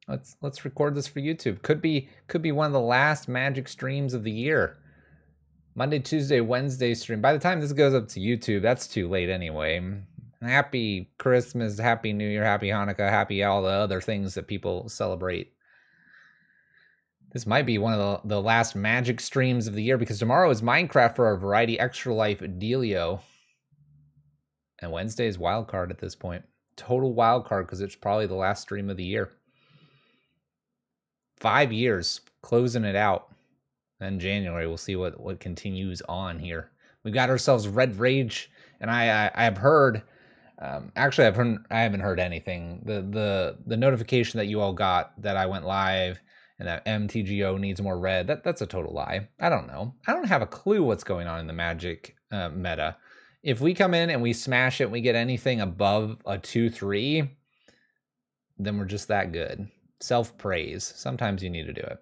Let's record this for YouTube. Could be one of the last Magic streams of the year. Monday, Tuesday, Wednesday stream. By the time this goes up to YouTube, that's too late anyway. Happy Christmas, Happy New Year, Happy Hanukkah, happy all the other things that people celebrate. This might be one of the last Magic streams of the year because tomorrow is Minecraft for our Variety Extra Life Dealio. And Wednesday is Wildcard at this point. Total Wildcard because it's probably the last stream of the year. 5 years, closing it out. Then January, we'll see what continues on here. We've got ourselves Red Rage, and I have heard, actually I haven't heard anything. The notification that you all got that I went live and that MTGO needs more red, that's a total lie. I don't know. I don't have a clue what's going on in the Magic meta. If we come in and we smash it and we get anything above a 2-3, then we're just that good. Self-praise. Sometimes you need to do it.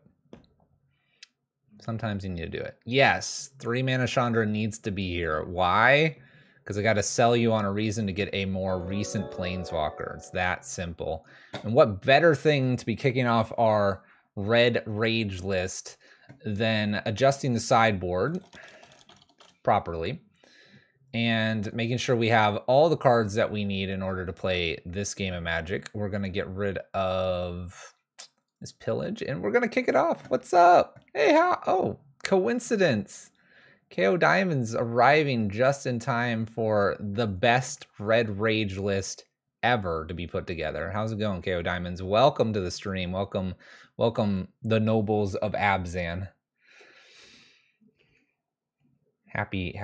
Sometimes you need to do it. Yes, 3-mana Chandra needs to be here. Why? Because I got to sell you on a reason to get a more recent Planeswalker. It's that simple. And what better thing to be kicking off our Red Rage list than adjusting the sideboard properly and making sure we have all the cards that we need in order to play this game of Magic. We're going to get rid of this Pillage, and we're going to kick it off. What's up? Hey, how? Oh, coincidence. KO Diamonds arriving just in time for the best Red Rage list ever to be put together. How's it going, KO Diamonds? Welcome to the stream. Welcome the nobles of Abzan. Happy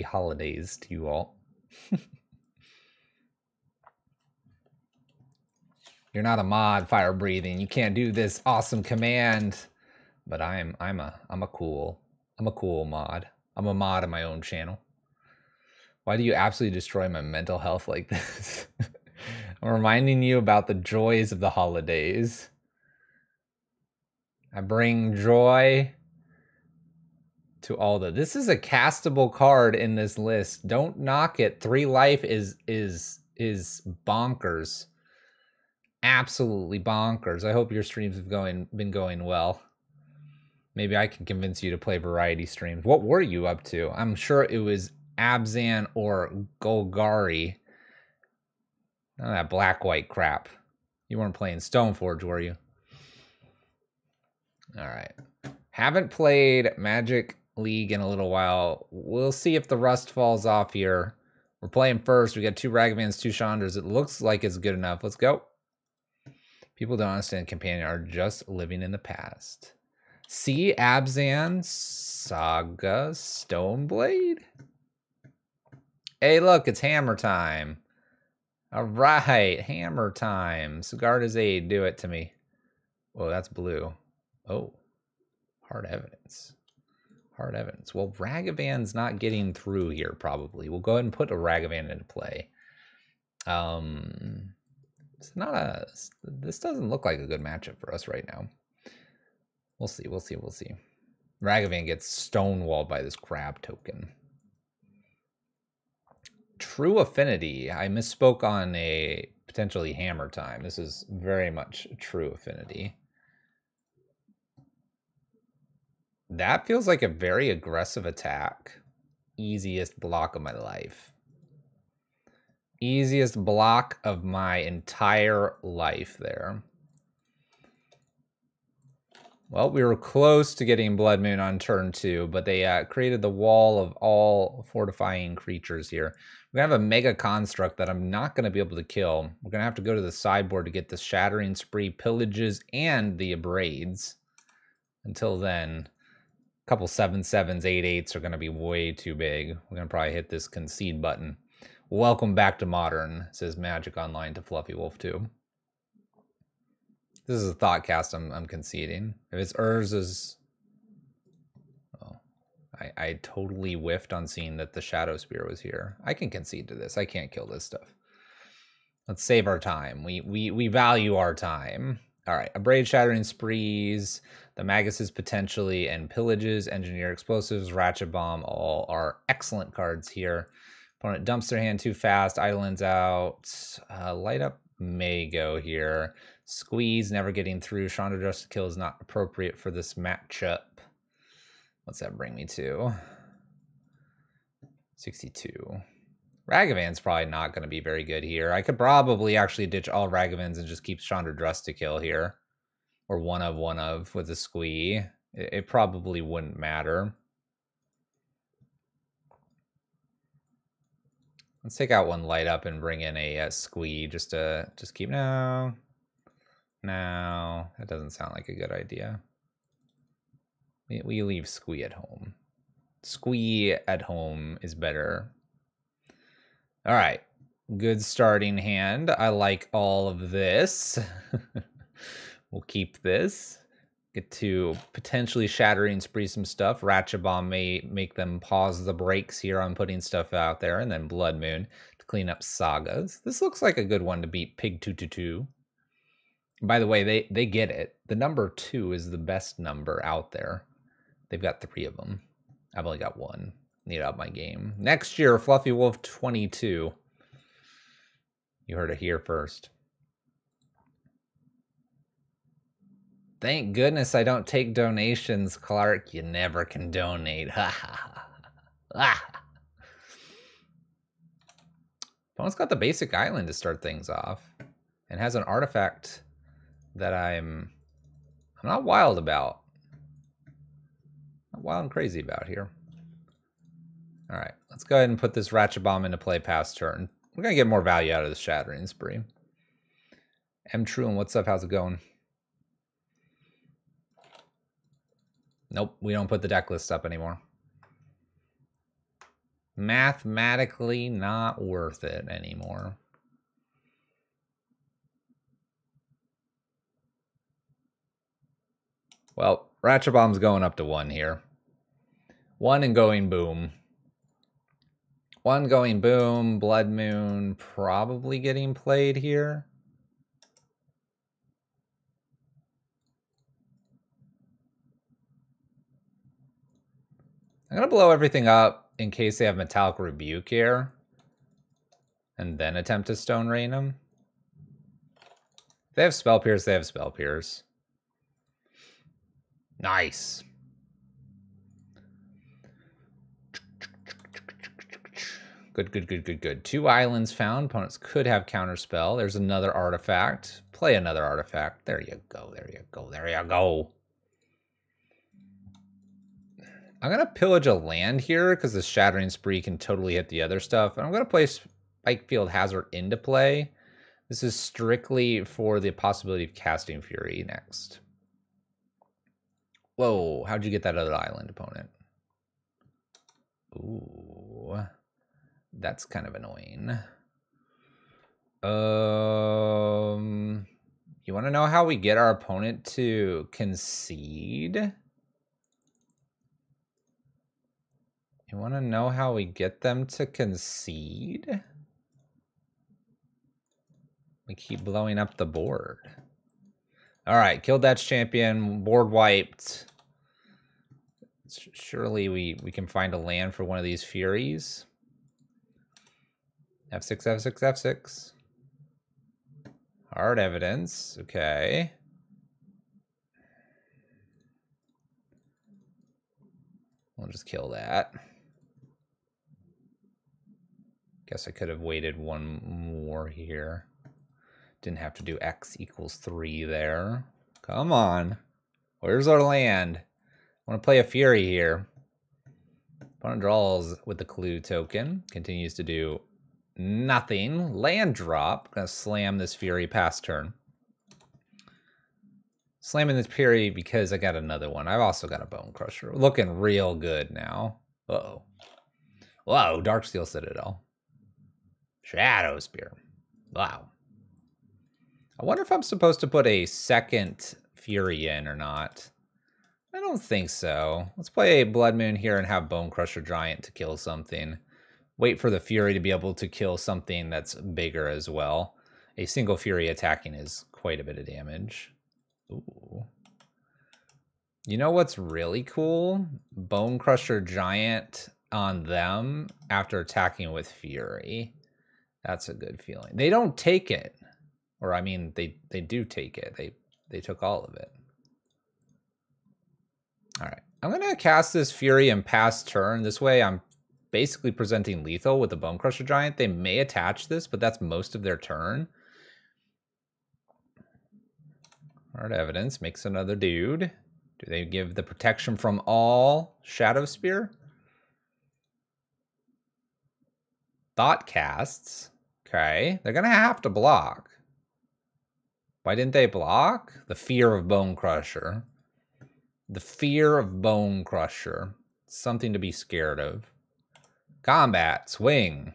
holidays to you all. You're not a mod, fire breathing. You can't do this awesome command. But I'm a cool mod. I'm a mod on my own channel. Why do you absolutely destroy my mental health like this? I'm reminding you about the joys of the holidays. I bring joy to all the. This is a castable card in this list. Don't knock it. 3 life is bonkers. Absolutely bonkers. I hope your streams have been going well. Maybe I can convince you to play variety streams. What were you up to? I'm sure it was Abzan or Golgari. None of that black-white crap. You weren't playing Stoneforge, were you? All right. Haven't played Magic League in a little while. We'll see if the rust falls off here. We're playing first. We got 2 Ragavans, 2 Chandras. It looks like it's good enough. Let's go. People don't understand Companion are just living in the past. See Abzan, Saga, Stoneblade. Hey, look, it's hammer time. All right, hammer time. Sigarda's Aid, do it to me. Oh, that's blue. Oh, hard evidence. Hard evidence. Well, Ragavan's not getting through here, probably. We'll go ahead and put a Ragavan into play. It's not a. This doesn't look like a good matchup for us right now. We'll see. We'll see. We'll see. Ragavan gets stonewalled by this crab token. True Affinity. I misspoke on a potentially hammer time. This is very much True Affinity. That feels like a very aggressive attack. Easiest block of my life. Easiest block of my entire life there. Well, we were close to getting Blood Moon on turn 2, but they created the wall of all fortifying creatures here. We're going to have a Mega Construct that I'm not going to be able to kill. We're going to have to go to the sideboard to get the Shattering Spree, Pillages, and the Abrades. Until then, a couple 7/7s, 8/8s are going to be way too big. We're going to probably hit this concede button. Welcome back to Modern, says Magic Online to Fluffy Wolf 2. This is a thought cast I'm conceding. If it's Urza's... Oh, I totally whiffed on seeing that the Shadow Spear was here. I can concede to this. I can't kill this stuff. Let's save our time. We value our time. All right, Abrade, Shattering Sprees, the Maguses potentially, and Pillages, Engineer Explosives, Ratchet Bomb, all are excellent cards here. Opponent dumps their hand too fast, Idolins out. Light Up may go here. Squeeze, never getting through. Chandra Just to Kill is not appropriate for this matchup. What's that bring me to? 62. Ragavan's probably not going to be very good here. I could probably actually ditch all Ragavans and just keep Chandra Just to Kill here. Or one of with a Squee. It probably wouldn't matter. Let's take out one Light Up and bring in a Squee just to keep... No, that doesn't sound like a good idea. We leave Squee at home. Squee at home is better. All right, good starting hand. I like all of this. We'll keep this. Get to potentially Shattering Spree some stuff. Ratchet Bomb may make them pause the brakes here on putting stuff out there. And then Blood Moon to clean up Sagas. This looks like a good one to beat Pig 222. By the way, they get it. The number 2 is the best number out there. They've got 3 of them. I've only got 1. Need up my game. Next year, Fluffy Wolf 22. You heard it here first. Thank goodness I don't take donations, Clark. You never can donate. Ha ha ha. Opponent's got the basic island to start things off. And has an artifact that I'm not wild about. Not wild and crazy about here. Alright, let's go ahead and put this Ratchet Bomb into play past turn. We're going to get more value out of the Shattering Spree. M. Truan, what's up? How's it going? Nope, we don't put the deck list up anymore. Mathematically not worth it anymore. Well, Ratchet Bomb's going up to 1 here. 1 and going boom. 1 going boom. Blood Moon probably getting played here. I'm going to blow everything up in case they have Metallic Rebuke here. And then attempt to Stone Rain them. If they have Spell Pierce, they have Spell Pierce. Nice. Good. 2 islands found. Opponents could have Counterspell. There's another artifact. Play another artifact. There you go. I'm going to pillage a land here because the Shattering Spree can totally hit the other stuff. And I'm going to place Spikefield Hazard into play. This is strictly for the possibility of casting Fury next. Whoa, how'd you get that other island, opponent? Ooh, that's kind of annoying. You want to know how we get our opponent to concede? You want to know how we get them to concede? We keep blowing up the board. All right, killed that champion, board wiped. Surely we can find a land for one of these Furies. F6, F6, F6. Hard evidence, okay. We'll just kill that. Guess I could have waited 1 more here. Didn't have to do X equals 3 there. Come on. Where's our land? I want to play a Fury here. Opponent draws with the Clue token. Continues to do nothing. Land drop. Gonna slam this Fury past turn. Slamming this Fury because I got another one. I've also got a Bone Crusher. Looking real good now. Uh-oh. Whoa, Darksteel Citadel. Shadow Spear. Wow. I wonder if I'm supposed to put a second Fury in or not. I don't think so. Let's play a Blood Moon here and have Bone Crusher Giant to kill something. Wait for the Fury to be able to kill something that's bigger as well. A single Fury attacking is quite a bit of damage. Ooh. You know what's really cool? Bone Crusher Giant on them after attacking with Fury. That's a good feeling. They don't take it. Or I mean, they do take it. They took all of it. All right. I'm going to cast this Fury and pass turn. This way I'm basically presenting lethal with the Bone Crusher Giant. They may attach this, but that's most of their turn. Hard Evidence makes another dude. Do they give the protection from all Shadow Spear? Thought casts. Okay. They're going to have to block. Why didn't they block? The fear of Bone Crusher. The fear of Bone Crusher. Something to be scared of. Combat. Swing.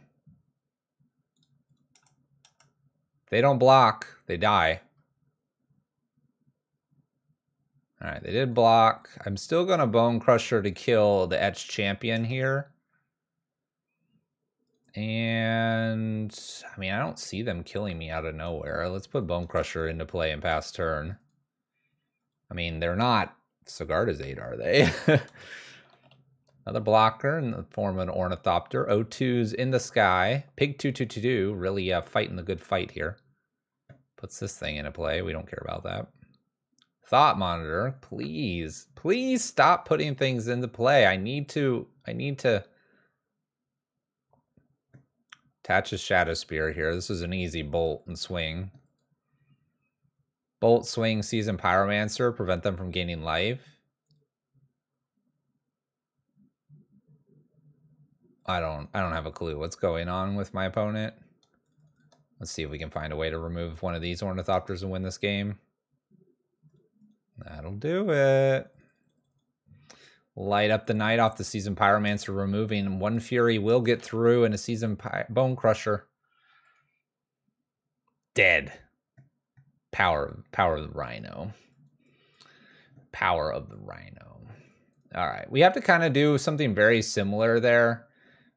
If they don't block, they die. Alright, they did block. I'm still going to Bone Crusher to kill the Etched Champion here. And, I mean, I don't see them killing me out of nowhere. Let's put Bone Crusher into play and pass turn. I mean, they're not Sigarda's 8, are they? Another blocker in the form of an Ornithopter. O2's in the sky. Pig 2/2/2/2, really fighting the good fight here. Puts this thing into play. We don't care about that. Thought Monitor, please. Please stop putting things into play. I need to attach a Shadow Spear here. This is an easy bolt and swing. Bolt, swing, Seasoned Pyromancer, prevent them from gaining life. I don't have a clue what's going on with my opponent. Let's see if we can find a way to remove one of these Ornithopters and win this game. That'll do it. Light up the night off the Seasoned Pyromancer, removing one Fury will get through, and a Seasoned Bone Crusher. Dead. Power of the Rhino. Power of the Rhino. All right, we have to kind of do something very similar there.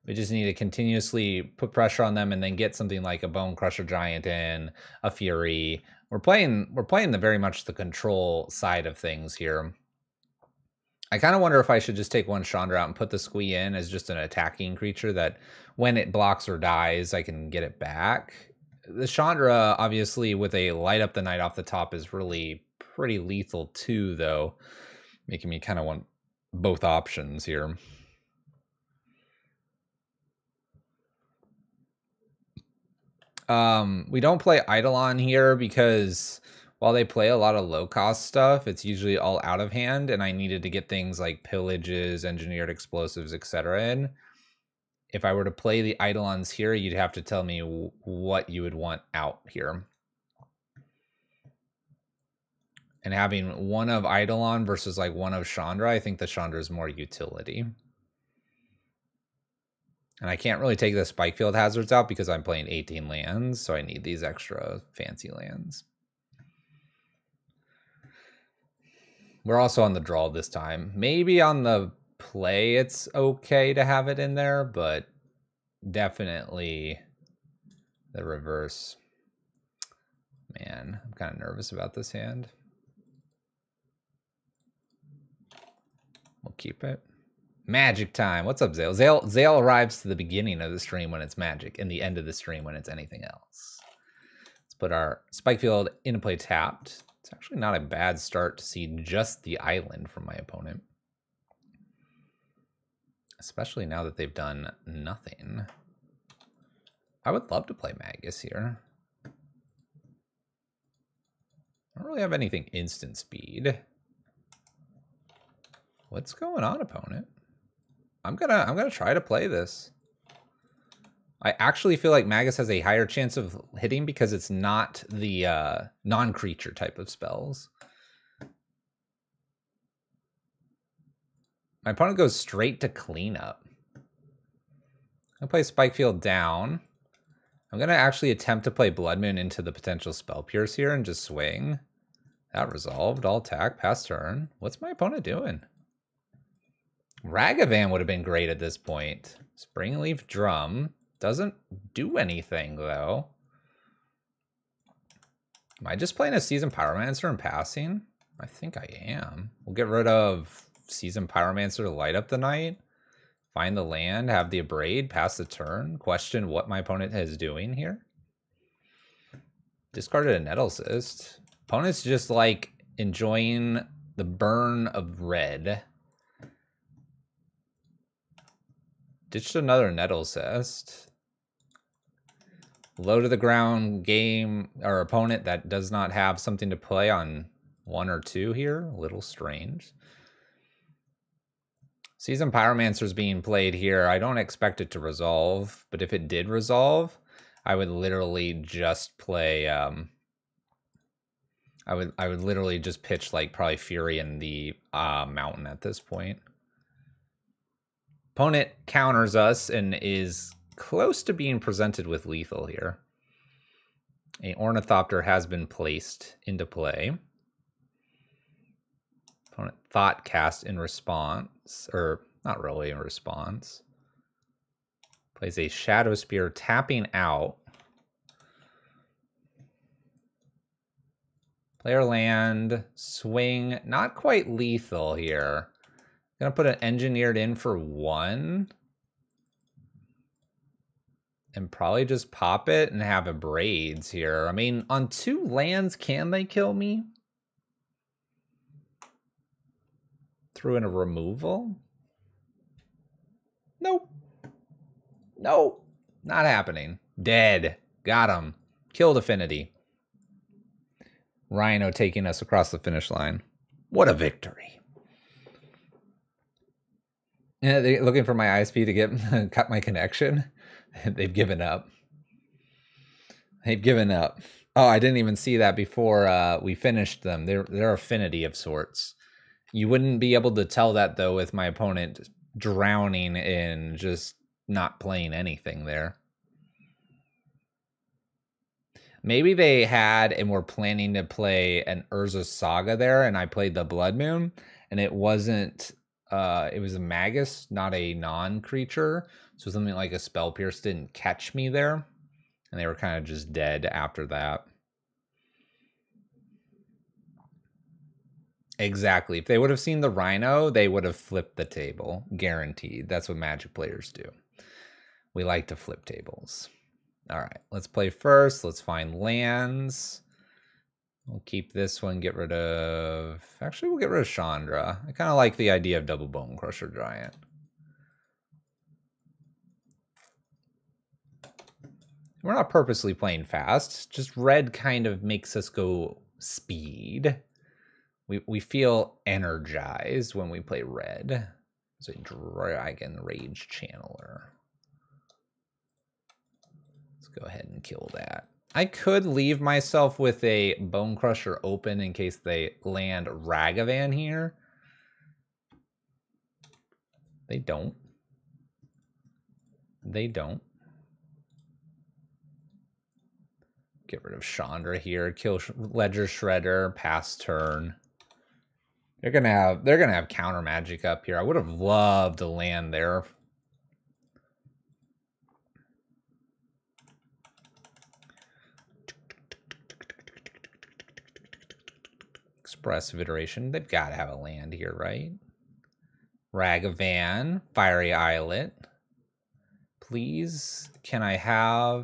We just need to continuously put pressure on them and then get something like a Bone Crusher Giant in, a Fury. We're playing the very much the control side of things here. I kind of wonder if I should just take one Chandra out and put the Squee in as just an attacking creature that when it blocks or dies, I can get it back. The Chandra, obviously, with a Light Up the Night off the top is really pretty lethal too, though, making me kind of want both options here. We don't play Eidolon here because while they play a lot of low-cost stuff, it's usually all out of hand, and I needed to get things like Pillages, Engineered Explosives, etc. in. If I were to play the Eidolons here, you'd have to tell me what you would want out here. And having one of Eidolon versus like one of Chandra, I think the Chandra is more utility. And I can't really take the Spikefield hazards out because I'm playing 18 lands, so I need these extra fancy lands. We're also on the draw this time. Maybe on the play it's okay to have it in there, but definitely the reverse. Man, I'm kind of nervous about this hand. We'll keep it. Magic time. What's up, Zale? Zale arrives to the beginning of the stream when it's magic and the end of the stream when it's anything else. Let's put our Spikefield into play tapped. It's actually not a bad start to see just the island from my opponent. Especially now that they've done nothing. I would love to play Magus here. I don't really have anything instant speed. What's going on, opponent? I'm gonna try to play this. I actually feel like Magus has a higher chance of hitting because it's not the non-creature type of spells. My opponent goes straight to cleanup. I'll play Spikefield down. I'm gonna actually attempt to play Blood Moon into the potential Spell Pierce here and just swing. That resolved. I'll attack, pass turn. What's my opponent doing? Ragavan would have been great at this point. Springleaf Drum. Doesn't do anything, though. Am I just playing a Seasoned Pyromancer and passing? I think I am. We'll get rid of Seasoned Pyromancer to light up the night. Find the land, have the Abrade, pass the turn. Question what my opponent is doing here. Discarded a Nettle Cyst. Opponent's just like enjoying the burn of red. Ditched another Nettle Cyst. Low to the ground game or opponent that does not have something to play on 1 or 2 here. A little strange. Seasoned Pyromancer's being played here. I don't expect it to resolve, but if it did resolve, I would literally just play I would literally just pitch like probably Fury in the mountain at this point. Opponent counters us and is close to being presented with lethal here. A Ornithopter has been placed into play. Opponent Thought Cast in response, or not really in response. Plays a Shadow Spear, tapping out. Player land, swing, not quite lethal here. Gonna put an Engineered in for 1. And probably just pop it and have a Braids here. I mean, on 2 lands, can they kill me? Threw in a removal? Nope. Nope. Not happening. Dead. Got him. Killed Affinity. Rhino taking us across the finish line. What a victory. Yeah, they're looking for my ISP to get cut my connection. They've given up. They've given up. Oh, I didn't even see that before we finished them. They're Affinity of sorts. You wouldn't be able to tell that, though, with my opponent drowning in just not playing anything there. Maybe they had and were planning to play an Urza Saga there, and I played the Blood Moon, and it wasn't... it was a Magus, not a non-creature. So something like a Spell Pierce didn't catch me there. And they were kind of just dead after that. Exactly. If they would have seen the Rhino, they would have flipped the table. Guaranteed. That's what Magic players do. We like to flip tables. All right, let's play first. Let's find lands. We'll keep this one, get rid of... Actually, we'll get rid of Chandra. I kind of like the idea of double Bone Crusher Giant. We're not purposely playing fast. Just red kind of makes us go speed. We feel energized when we play red. It's a Dragon Rage Channeler. Let's go ahead and kill that. I could leave myself with a Bone Crusher open in case they land Ragavan here. They don't. They don't. Get rid of Chandra here. Kill Ledger Shredder. Pass turn. They're gonna have counter magic up here. I would have loved to land there. Expressive Iteration. They've got to have a land here, right? Ragavan, Fiery Islet. Please, can I have...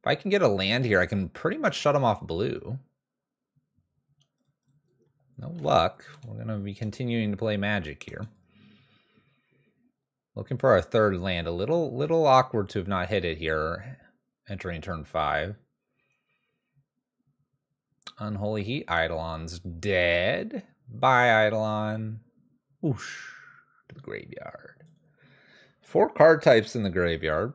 If I can get a land here, I can pretty much shut them off blue. No luck. We're going to be continuing to play Magic here. Looking for our third land. A little awkward to have not hit it here, entering turn 5. Unholy Heat. Eidolon's dead. Bye, Eidolon. Whoosh. To the graveyard. 4 card types in the graveyard.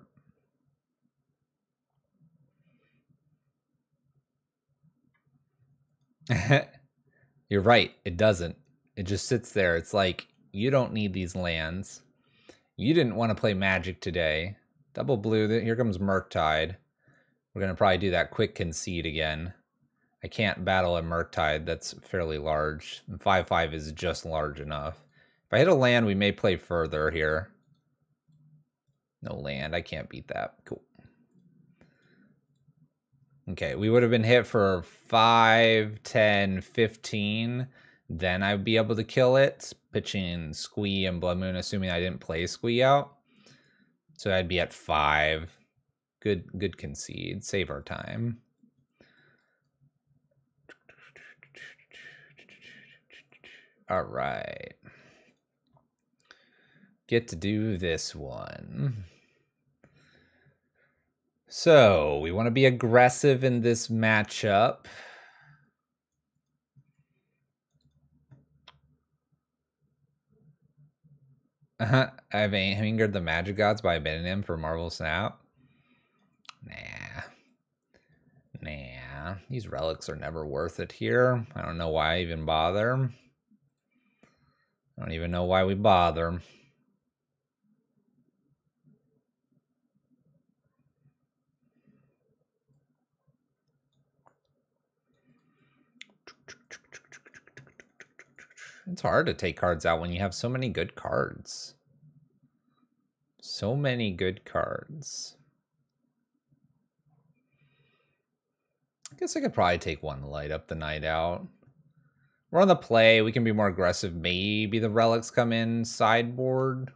You're right. It doesn't. It just sits there. It's like, you don't need these lands. You didn't want to play Magic today. Double blue. Here comes Murktide. We're going to probably do that quick concede again. I can't battle a Murktide that's fairly large. 5/5 is just large enough. If I hit a land, we may play further here. No land. I can't beat that. Cool. Okay, we would have been hit for 5, 10, 15. Then I'd be able to kill it. Pitching Squee and Blood Moon, assuming I didn't play Squee out. So I'd be at 5. Good concede. Save our time. All right. Get to do this one. So we want to be aggressive in this matchup. I've angered the magic gods by abandoning him for Marvel Snap. Nah. These relics are never worth it here. I don't know why I even bother. I don't even know why we bother. It's hard to take cards out when you have so many good cards. So many good cards. I guess I could probably take one light up the night out. We're on the play. We can be more aggressive. Maybe the relics come in sideboard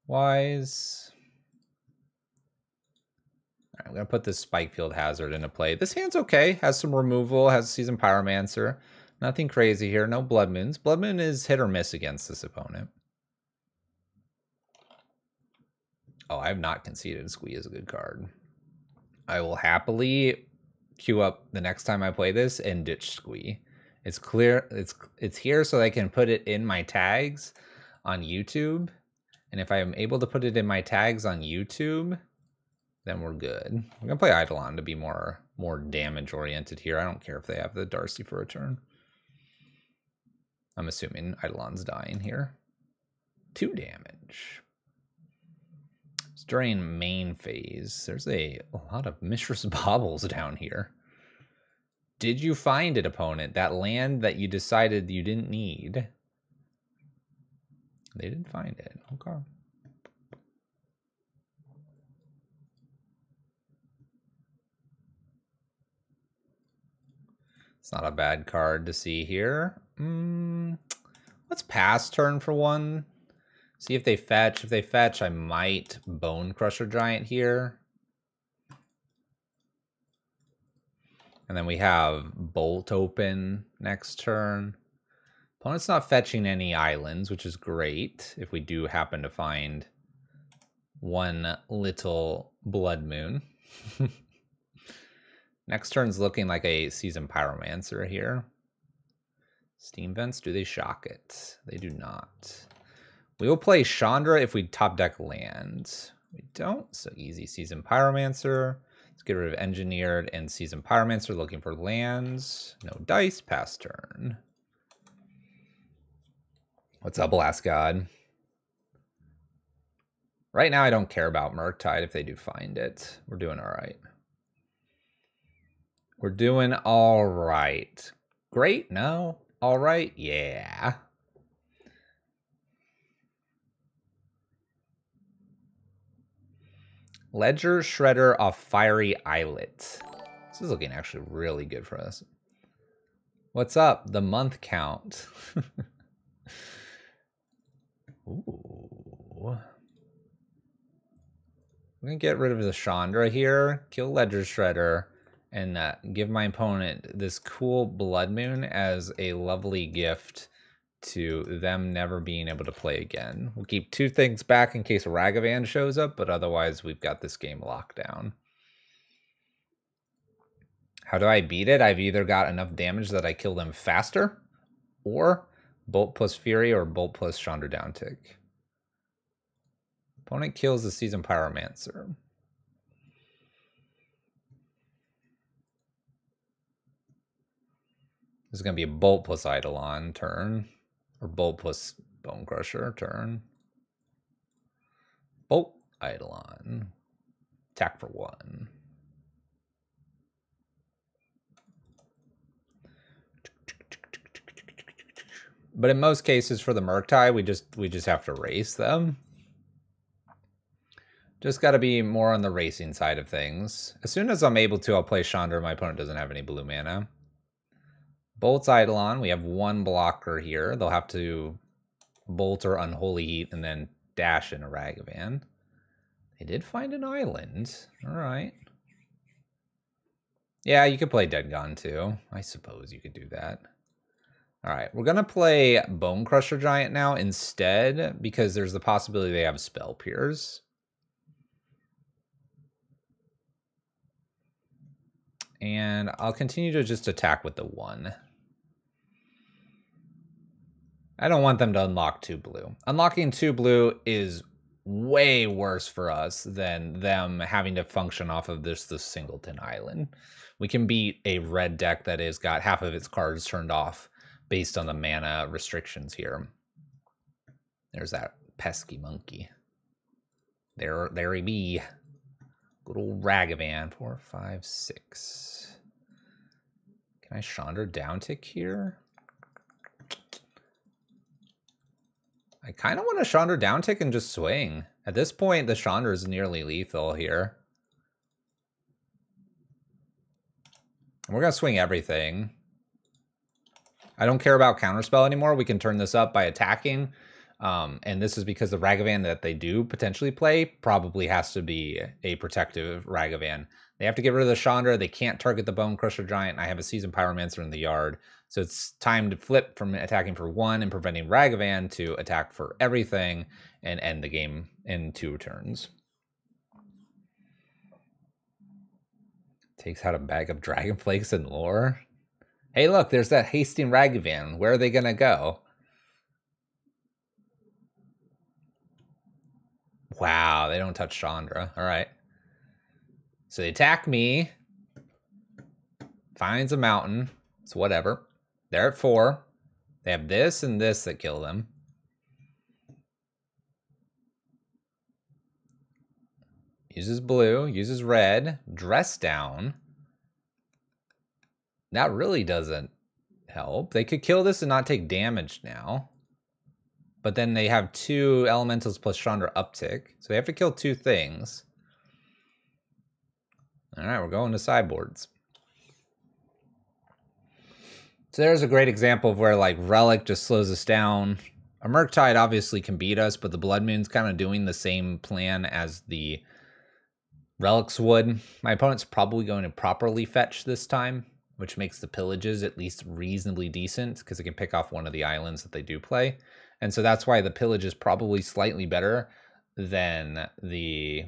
wise. All right, I'm going to put this Spikefield Hazard into play. This hand's okay. Has some removal. Has Seasoned Pyromancer. Nothing crazy here. No Blood Moons. Blood Moon is hit or miss against this opponent. Oh, I have not conceded. Squee is a good card. I will happily queue up the next time I play this and ditch Squee. It's clear. It's here so I can put it in my tags on YouTube. And if I am able to put it in my tags on YouTube, then we're good. I'm going to play Eidolon to be more damage oriented here. I don't care if they have the Darcy for a turn. I'm assuming Eidolon's dying here. 2 damage. It's during main phase. There's a lot of Mishra's Baubles down here. Did you find it, opponent? That land that you decided you didn't need. They didn't find it. Okay. It's not a bad card to see here. Let's pass turn for one. See if they fetch. If they fetch, I might Bone Crusher Giant here. And then we have Bolt open next turn. Opponent's not fetching any islands, which is great if we do happen to find one little Blood Moon. Next turn's looking like a Seasoned Pyromancer here. Steam Vents, do they shock it? They do not. We will play Chandra if we top deck land. We don't, so easy Seasoned Pyromancer. Let's get rid of Engineered and Seasoned Pyromancer looking for lands. No dice, pass turn. What's up, Blast God? Right now, I don't care about Murktide if they do find it. We're doing all right. We're doing all right. Great? No? All right? Yeah. Ledger Shredder off Fiery Islet. This is looking actually really good for us. What's up? The month count. Ooh. I'm going to get rid of the Chandra here, kill Ledger Shredder, and give my opponent this cool Blood Moon as a lovely gift to them never being able to play again. We'll keep 2 things back in case Ragavan shows up, but otherwise we've got this game locked down. How do I beat it? I've either got enough damage that I kill them faster, or Bolt plus Fury, or Bolt plus Chandra downtick. Opponent kills the Seasoned Pyromancer. This is going to be a Bolt plus Eidolon turn. Or Bolt plus Bone Crusher turn. Bolt, Eidolon. Attack for 1. But in most cases for the Murktide, we just have to race them. Just got to be more on the racing side of things. As soon as I'm able to, I'll play Chandra. My opponent doesn't have any blue mana. Bolt's Eidolon. We have 1 blocker here. They'll have to Bolt or Unholy Heat and then dash in a Ragavan. They did find an island. All right. Yeah, you could play Dead Gone too. I suppose you could do that. All right, we're gonna play Bone Crusher Giant now instead because there's the possibility they have Spell Pierce. And I'll continue to just attack with the 1. I don't want them to unlock 2 blue. Unlocking 2 blue is way worse for us than them having to function off of this Singleton Island. We can beat a red deck that has got half of its cards turned off based on the mana restrictions here. There's that pesky monkey. There he be. Good old Ragavan. 4, 5, 6. Can I Chandra downtick here? I kind of want to Chandra downtick and just swing. At this point, the Chandra is nearly lethal here. And we're going to swing everything. I don't care about Counterspell anymore. We can turn this up by attacking. And this is because the Ragavan that they do potentially play probably has to be a protective Ragavan. They have to get rid of the Chandra. They can't target the Bone Crusher Giant. I have a Seasoned Pyromancer in the yard. So it's time to flip from attacking for 1 and preventing Ragavan to attack for everything and end the game in 2 turns. Takes out a bag of Dragon Flakes and lore. Hey, look, there's that Hasting Ragavan. Where are they going to go? Wow, they don't touch Chandra. All right. So they attack me. Finds a mountain. It's whatever. They're at 4. They have this and this that kill them. Uses blue. Uses red. Dress down. That really doesn't help. They could kill this and not take damage now. But then they have 2 elementals plus Chandra uptick. So they have to kill 2 things. All right, we're going to sideboards. So there's a great example of where like Relic just slows us down. A Murktide obviously can beat us, but the Blood Moon's kind of doing the same plan as the Relics would. My opponent's probably going to properly fetch this time, which makes the Pillages at least reasonably decent because it can pick off one of the islands that they do play. And so that's why the Pillage is probably slightly better than the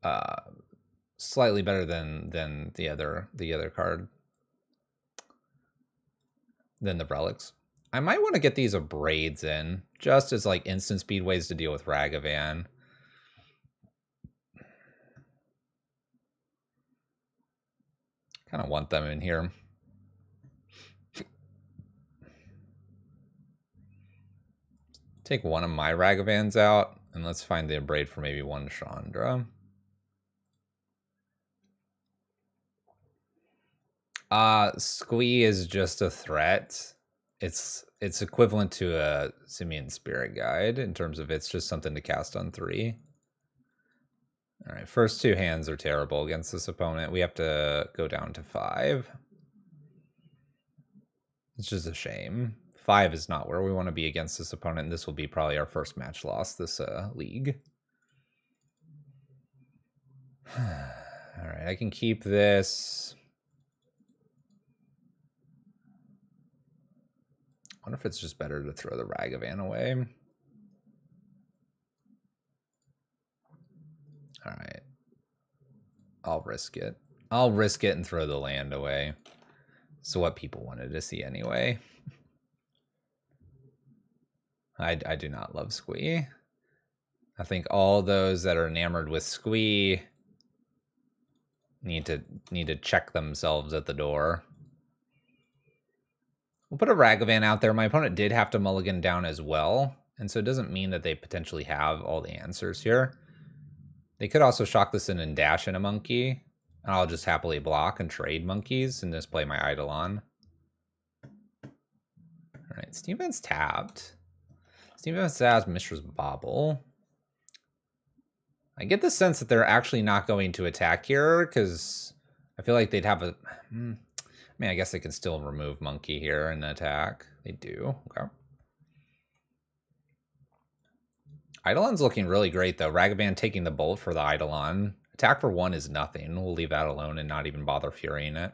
the other card than the Relics. I might want to get these Abrades in just as like instant speed ways to deal with Ragavan. Kind of want them in here. Take one of my Ragavans out, and let's find the Abrade for maybe 1 Chandra. Squee is just a threat. It's equivalent to a Simian Spirit Guide in terms of it's just something to cast on 3. All right, first 2 hands are terrible against this opponent. We have to go down to 5. It's just a shame. 5 is not where we want to be against this opponent. This will be probably our first match loss this league. All right, I can keep this. I wonder if it's just better to throw the Ragavan away. All right. I'll risk it. I'll risk it and throw the land away. So what people wanted to see anyway. I do not love Squee. I think all those that are enamored with Squee need to check themselves at the door. We'll put a Ragavan out there. My opponent did have to mulligan down as well, and so it doesn't mean that they potentially have all the answers here. They could also shock this in and dash in a monkey, and I'll just happily block and trade monkeys and just play my Eidolon. All right, Steam Vent's tapped. Steam Vent's tapped Mishra's Bauble. I get the sense that they're actually not going to attack here because I feel like they'd have a... I mean, I guess they can still remove monkey here and attack. They do. Okay. Eidolon's looking really great, though. Ragavan taking the bolt for the Eidolon. Attack for 1 is nothing. We'll leave that alone and not even bother furying it.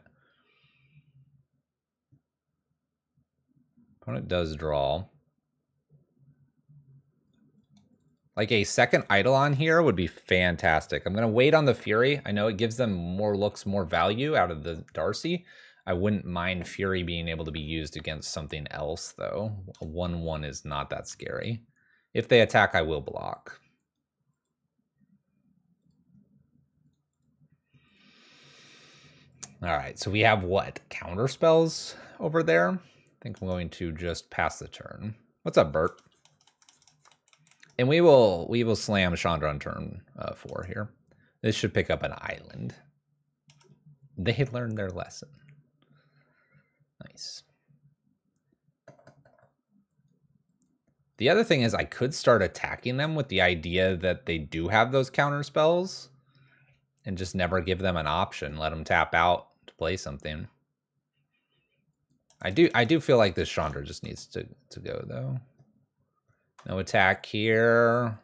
Opponent does draw. Like a second Eidolon here would be fantastic. I'm going to wait on the Fury. I know it gives them more looks, more value out of the Darcy. I wouldn't mind Fury being able to be used against something else, though. A 1/1 is not that scary. If they attack, I will block. All right, so we have what? Counter spells over there? I think I'm going to just pass the turn. What's up, Bert? And we will slam Chandra on turn 4 here. This should pick up an island. They had learned their lesson. Nice. The other thing is I could start attacking them with the idea that they do have those counter spells and just never give them an option. Let them tap out to play something. I do feel like this Chandra just needs to go, though. No attack here.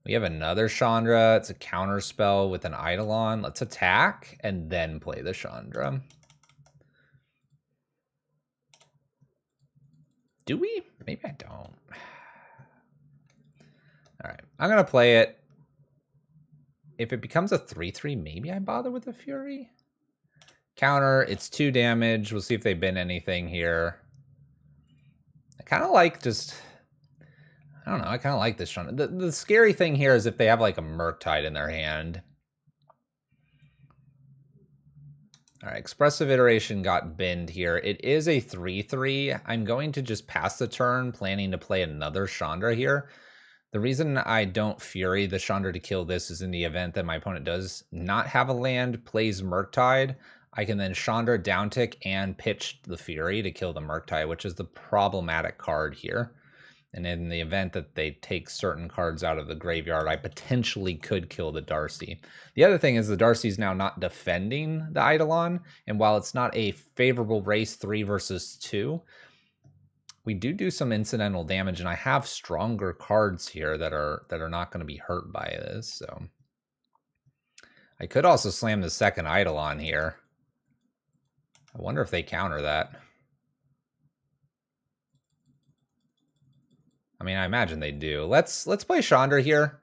We have another Chandra. It's a counter spell with an Eidolon. Let's attack and then play the Chandra. Do we? Maybe I don't. All right, I'm going to play it. If it becomes a 3/3, maybe I bother with the Fury. Counter, it's 2 damage. We'll see if they bin anything here. I kind of like just... I don't know, I kind of like this Chandra. The scary thing here is if they have like a Murktide in their hand. All right, Expressive Iteration got binned here. It is a 3/3. I'm going to just pass the turn, planning to play another Chandra here. The reason I don't Fury the Chandra to kill this is in the event that my opponent does not have a land, plays Murktide, I can then Chandra downtick and pitch the Fury to kill the Murktide, which is the problematic card here. And in the event that they take certain cards out of the graveyard, I potentially could kill the Darcy. The other thing is the Darcy is now not defending the Eidolon, and while it's not a favorable race 3 versus 2, we do some incidental damage, and I have stronger cards here that are not going to be hurt by this. So I could also slam the second Eidolon here. I wonder if they counter that. I mean, I imagine they do. Let's play Chandra here.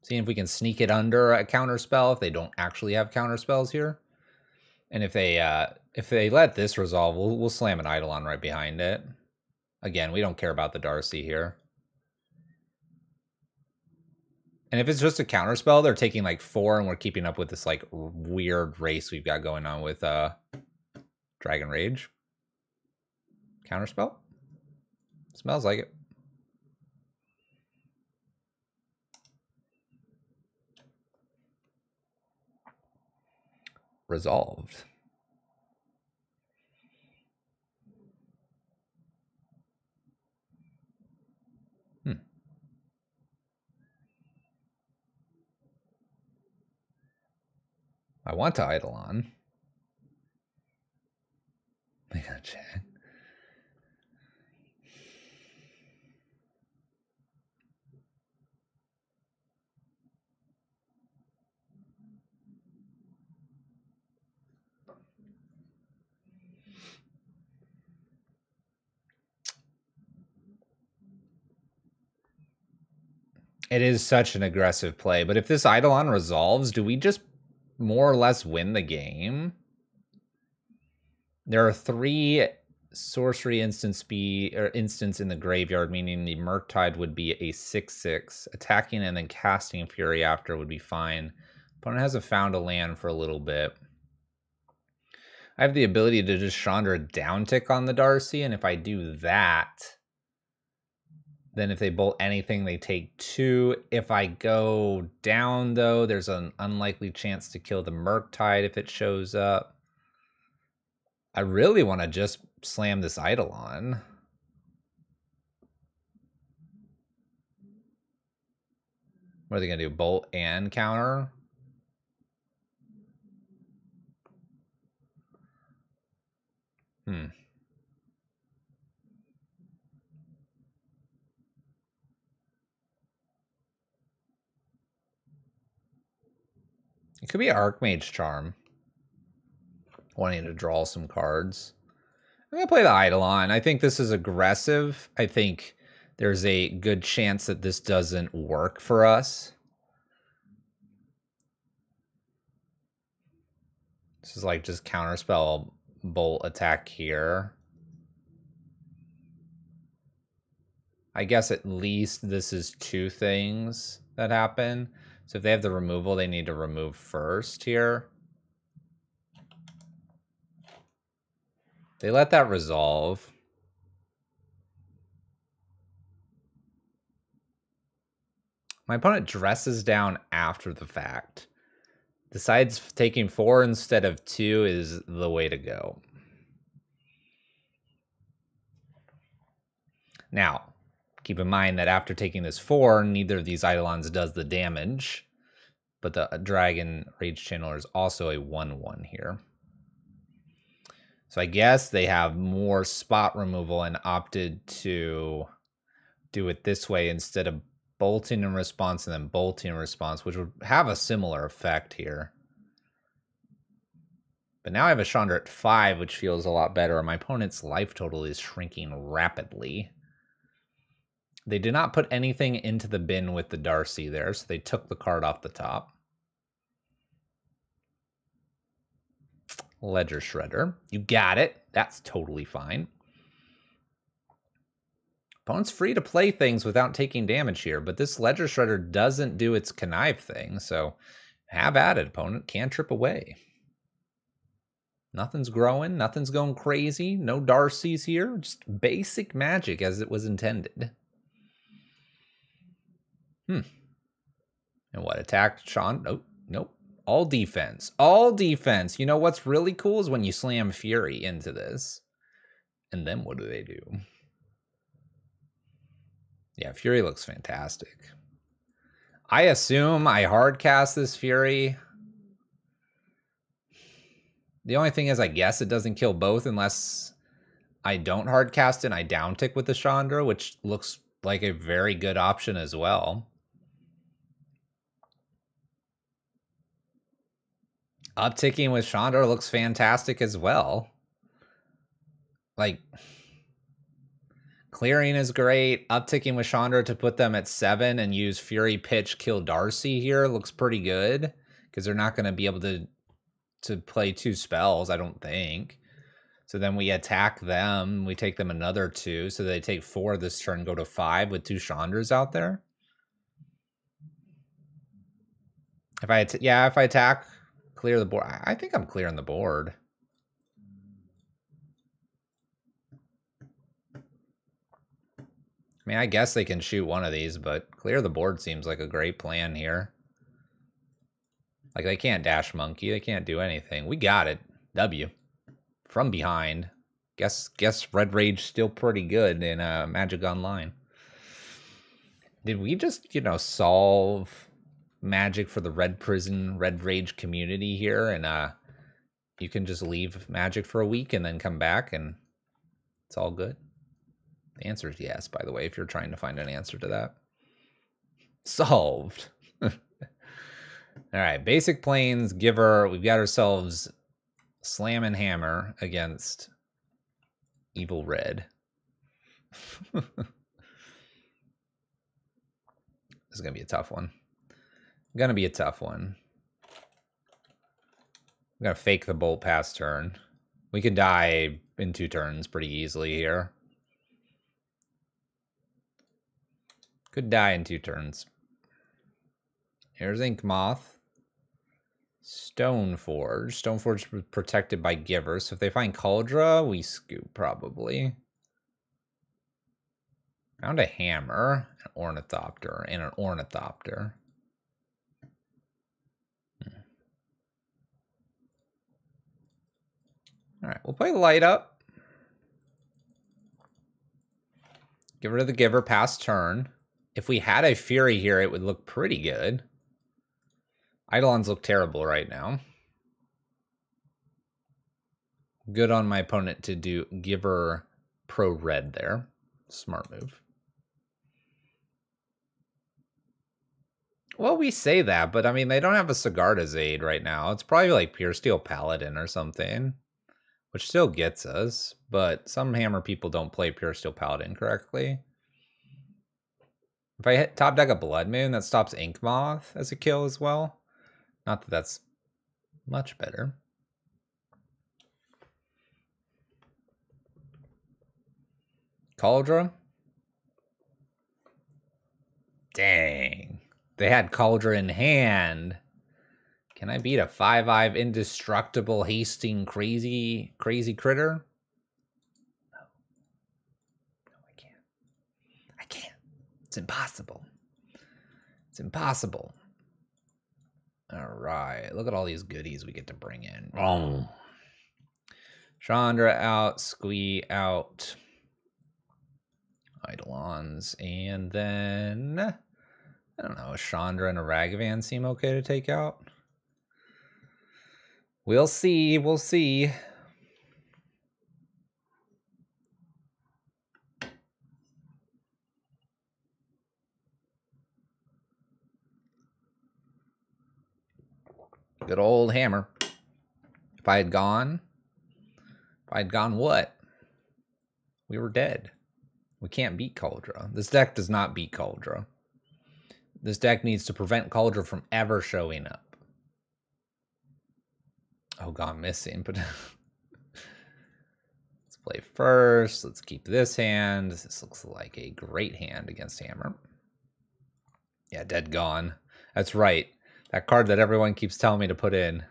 Seeing if we can sneak it under a counter spell if they don't actually have counter spells here. And if they let this resolve, we'll slam an Eidolon right behind it. Again, we don't care about the Darcy here. And if it's just a counter spell, they're taking like 4 and we're keeping up with this like weird race we've got going on with Dragon Rage. Counter spell? Smells like it. Resolved. I want to Eidolon. I gotta check. It is such an aggressive play, but if this Eidolon resolves, do we just more or less win the game? There are 3 sorcery instants in the graveyard, meaning the Murktide would be a 6/6. Attacking and then casting Fury after would be fine. Opponent hasn't found a land for a little bit. I have the ability to just Chandra downtick on the Darcy, and if I do that, then if they bolt anything, they take 2. If I go down, though, there's an unlikely chance to kill the Murktide if it shows up. I really want to just slam this Eidolon. What are they going to do? Bolt and counter? It could be Archmage Charm. Wanting to draw some cards. I'm going to play the Eidolon. I think this is aggressive. I think there's a good chance that this doesn't work for us. This is like just counterspell bolt attack here. I guess at least this is two things that happen. So if they have the removal, they need to remove first here. They let that resolve. My opponent dresses down after the fact. Decides taking 4 instead of 2 is the way to go. Now, keep in mind that after taking this 4, neither of these Eidolons does the damage. But the Dragon Rage Channeler is also a 1/1 here. So I guess they have more spot removal and opted to do it this way instead of bolting in response and then bolting in response, which would have a similar effect here. But now I have a Chandra at 5, which feels a lot better. My opponent's life total is shrinking rapidly. They did not put anything into the bin with the Darcy there, so they took the card off the top. Ledger Shredder. You got it. That's totally fine. Opponent's free to play things without taking damage here, but this Ledger Shredder doesn't do its connive thing, so have at it, opponent. Can't trip away. Nothing's growing, nothing's going crazy, no Darcy's here, just basic magic as it was intended. And what, attack Sean? Nope, nope. All defense, all defense. You know what's really cool is when you slam Fury into this. And then what do they do? Yeah, Fury looks fantastic. I assume I hardcast this Fury. The only thing is, I guess it doesn't kill both unless I don't hardcast it and I downtick with the Chandra, which looks like a very good option as well. Upticking with Chandra looks fantastic as well. Like, clearing is great. Upticking with Chandra to put them at 7 and use Fury Pitch kill Darcy here looks pretty good because they're not going to be able to play 2 spells, I don't think. So then we attack them. We take them another 2. So they take 4 this turn, go to 5 with 2 Chandras out there. If I attack, clear the board. I think I'm clearing the board. I mean, I guess they can shoot one of these, but clear the board seems like a great plan here. Like, they can't dash monkey. They can't do anything. We got it. W. From behind. Guess Red Rage still pretty good in Magic Online. Did we just, solve Magic for the Red Prison, Red Rage community here? And you can just leave Magic for a week and then come back and it's all good? The answer is yes, by the way, if you're trying to find an answer to that. Solved. All right, basic planes, Giver. We've got ourselves Slam and Hammer against Evil Red. This is going to be a tough one. I'm going to fake the bolt pass turn. We could die in 2 turns pretty easily here. Could die in 2 turns. Here's Ink Moth. Stoneforge. Stoneforge protected by Giver. So if they find Kaldra, we scoop probably. Found a Hammer, an Ornithopter, and an Ornithopter. All right, we'll play Light Up. Get rid of the Giver, pass turn. If we had a Fury here, it would look pretty good. Eidolons look terrible right now. Good on my opponent to do Giver pro red there. Smart move. Well, we say that, but I mean, they don't have a Sigarda's Aid right now. It's probably like Pure Steel Paladin or something. which still gets us, but some hammer people don't play Pure Steel Paladin correctly. If I hit top deck a Blood Moon, that stops Ink Moth as a kill as well. Not that that's much better. Cauldron? Dang. They had Cauldron in hand. Can I beat a 5/5 indestructible, hasting, crazy critter? No. No, I can't. I can't. It's impossible. It's impossible. All right. Look at all these goodies we get to bring in. Oh. Chandra out. Squee out. Eidolons. And then, I don't know, a Chandra and a Ragavan seem okay to take out. We'll see. We'll see. Good old hammer. If I had gone what? We were dead. We can't beat Kaldra. This deck does not beat Kaldra. This deck needs to prevent Kaldra from ever showing up. Oh, gone missing, but let's play first. Let's keep this hand. This looks like a great hand against Hammer. Yeah, dead gone. That's right. That card that everyone keeps telling me to put in.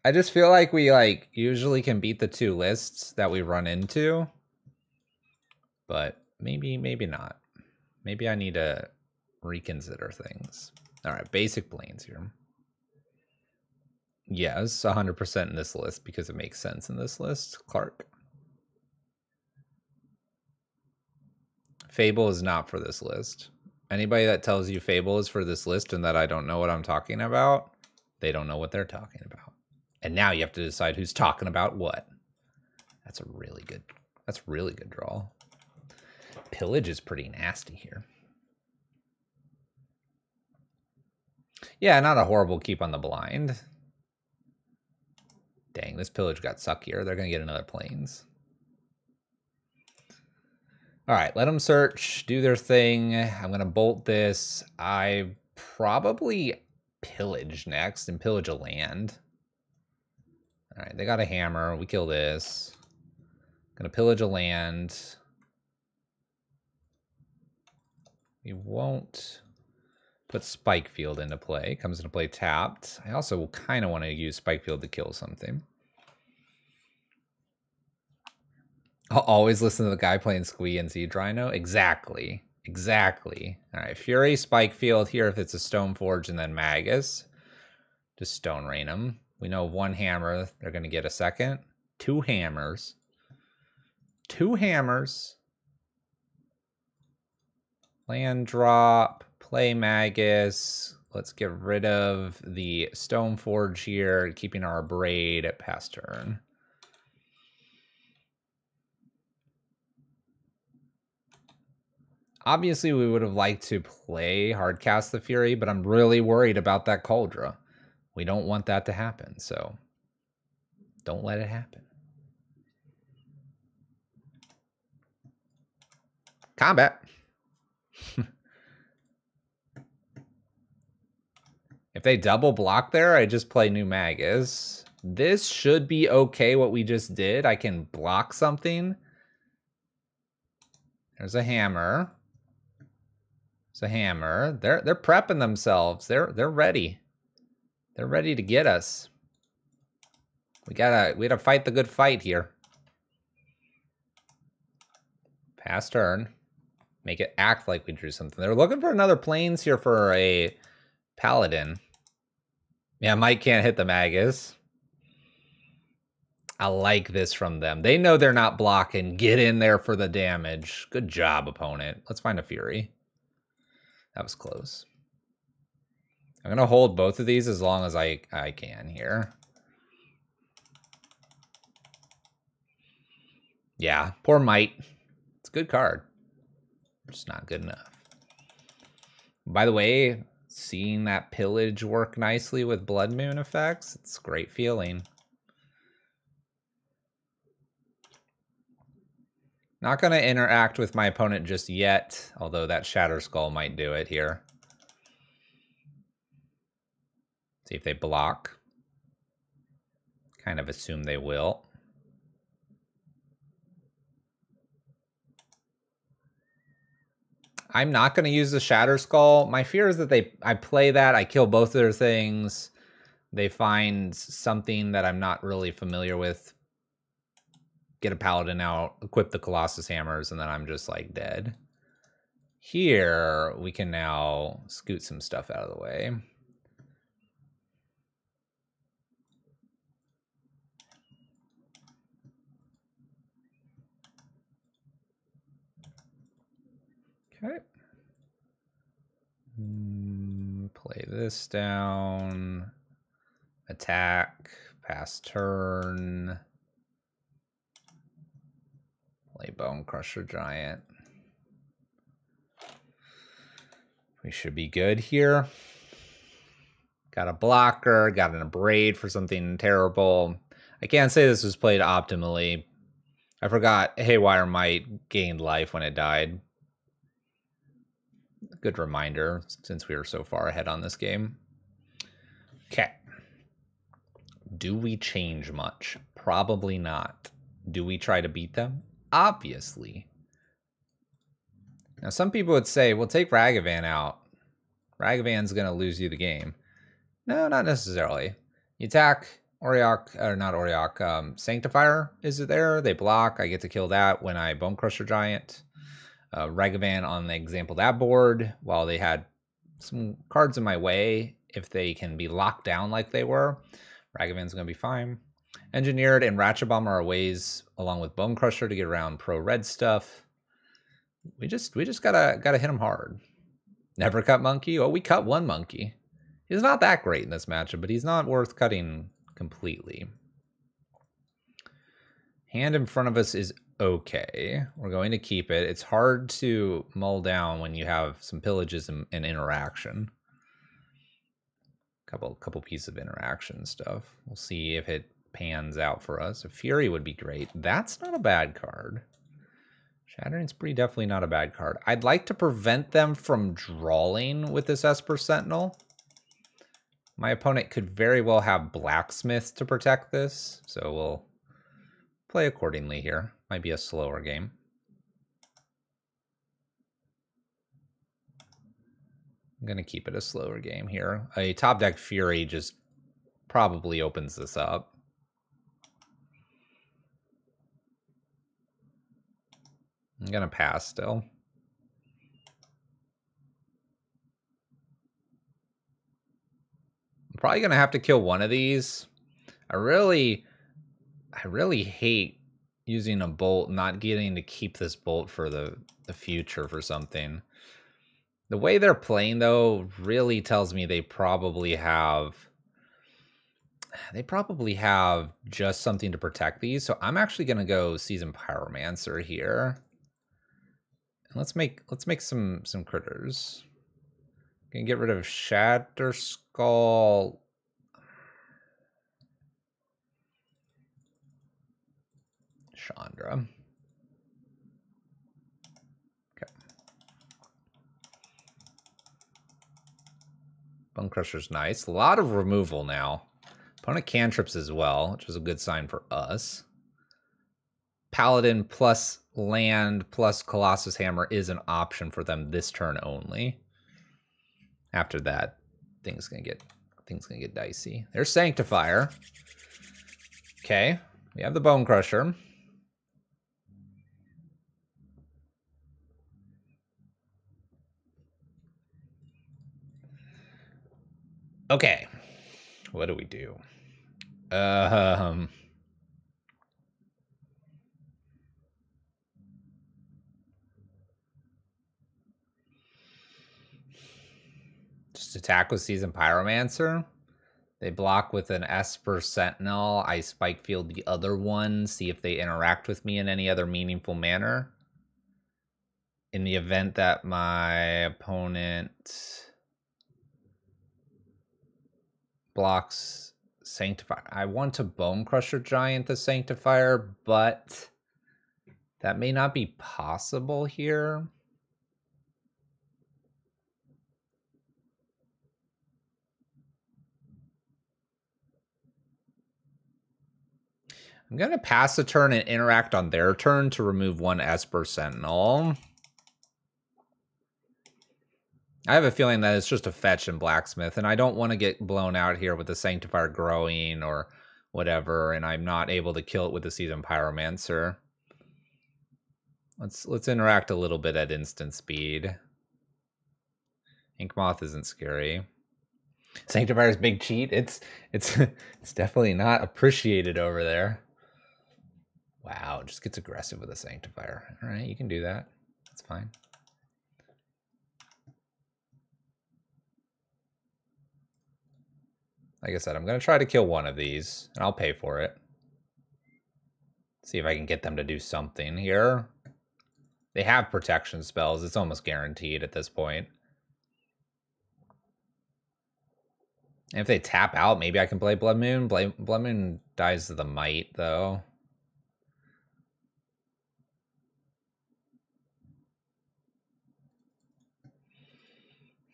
I just feel like we usually can beat the two lists that we run into. But maybe not. Maybe I need to reconsider things. All right, basic planes here. Yes, 100% in this list because it makes sense in this list. Clark. Fable is not for this list. Anybody that tells you Fable is for this list and that I don't know what I'm talking about, they don't know what they're talking about. And now you have to decide who's talking about what. That's really good draw. Pillage is pretty nasty here. Yeah, not a horrible keep on the blind. Dang, this Pillage got suckier. They're going to get another Plains. All right, let them search, do their thing. I'm going to bolt this. I probably Pillage next and pillage a land. All right, they got a hammer. We kill this. Going to pillage a land. We won't put Spikefield into play. Comes into play tapped. I also kind of want to use Spikefield to kill something. I'll always listen to the guy playing Squee and Zeedrino. Exactly. Exactly. All right, Fury, Spikefield here if it's a Stoneforge, and then Magus. Just Stone Rain them. We know one hammer. They're going to get a second. Two hammers. Two hammers. Land drop. Play Magus. Let's get rid of the Stoneforge here, keeping our Braid at past turn. Obviously, we would have liked to play Hardcast the Fury, but I'm really worried about that Kaldra. We don't want that to happen, so don't let it happen. Combat. If they double block there, I just play New Magus. This should be okay, what we just did. I can block something. There's a hammer. There's a hammer. They're prepping themselves. They're ready. They're ready to get us. We gotta fight the good fight here. Pass turn. Make it act like we drew something. They're looking for another Plains here for a Paladin. Yeah, Mike can't hit the Magus. I like this from them. They know they're not blocking. Get in there for the damage. Good job, opponent. Let's find a Fury. That was close. I'm going to hold both of these as long as I can here. Yeah, poor Might. It's a good card. Just not good enough. By the way, seeing that Pillage work nicely with Blood Moon effects, it's a great feeling. Not going to interact with my opponent just yet, although that Shatter Skull might do it here. See if they block. Kind of assume they will. I'm not going to use the Shatter Skull. My fear is that I play that, I kill both of their things. They find something that I'm not really familiar with. Get a Paladin out, equip the Colossus Hammers, and then I'm just like dead. Here, we can now scoot some stuff out of the way. Okay. Play this down. Attack. Pass turn. Play Bone Crusher Giant. We should be good here. Got a blocker, got an abrade for something terrible. I can't say this was played optimally. I forgot Haywire Might gained life when it died. Good reminder, since we were so far ahead on this game. Okay. Do we change much? Probably not. Do we try to beat them? Obviously. Now, some people would say, well, take Ragavan out. Ragavan's going to lose you the game. No, not necessarily. You attack Auriok, or not Auriok, Sanctifier is there. They block. I get to kill that when I Bone Crusher Giant. Ragavan on the example that board, while they had some cards in my way, if they can be locked down like they were, Ragavan's going to be fine. Engineered and Ratchet Bomb are ways, along with Bone Crusher, to get around pro-red stuff. We just gotta hit him hard. Never cut Monkey. Oh, we cut one Monkey. He's not that great in this matchup, but he's not worth cutting completely. Hand in front of us is okay. We're going to keep it. It's hard to mull down when you have some pillages and interaction. Couple pieces of interaction stuff. We'll see if it pans out for us. A Fury would be great. That's not a bad card. Shattering's pretty definitely not a bad card. I'd like to prevent them from drawing with this Esper Sentinel. My opponent could very well have Blacksmith to protect this, so we'll play accordingly here. Might be a slower game. I'm going to keep it a slower game here. A top deck Fury just probably opens this up. I'm going to pass still. I'm probably going to have to kill one of these. I really hate using a bolt, not getting to keep this bolt for the future for something. The way they're playing, though, really tells me they probably have just something to protect these. So I'm actually going to go Seasoned Pyromancer here. And let's make some critters. Gonna get rid of Shatter Skull. Chandra. Okay. Bone Crusher's nice. A lot of removal now. Opponent cantrips as well, which is a good sign for us. Paladin plus land plus Colossus Hammer is an option for them this turn only. After that, things gonna get dicey. There's Sanctifier. Okay, we have the Bone Crusher. Okay, what do we do? Just attack with Seasoned Pyromancer. They block with an Esper Sentinel. I Spike Field the other one, see if they interact with me in any other meaningful manner. In the event that my opponent blocks Sanctifier. I want to Bone Crusher Giant the Sanctifier, but That may not be possible here. I'm going to pass a turn and interact on their turn to remove one Esper Sentinel. I have a feeling that it's just a fetch in Blacksmith, and I don't want to get blown out here with the Sanctifier growing or whatever, and I'm not able to kill it with the Seasoned Pyromancer. Let's interact a little bit at instant speed. Inkmoth isn't scary. Sanctifier's big cheat. It's definitely not appreciated over there. Wow, just gets aggressive with a Sanctifier. All right, you can do that. That's fine. Like I said, I'm going to try to kill one of these, and I'll pay for it. See if I can get them to do something here. They have protection spells. It's almost guaranteed at this point. And if they tap out, maybe I can play Blood Moon. Blood Moon dies to the Might, though.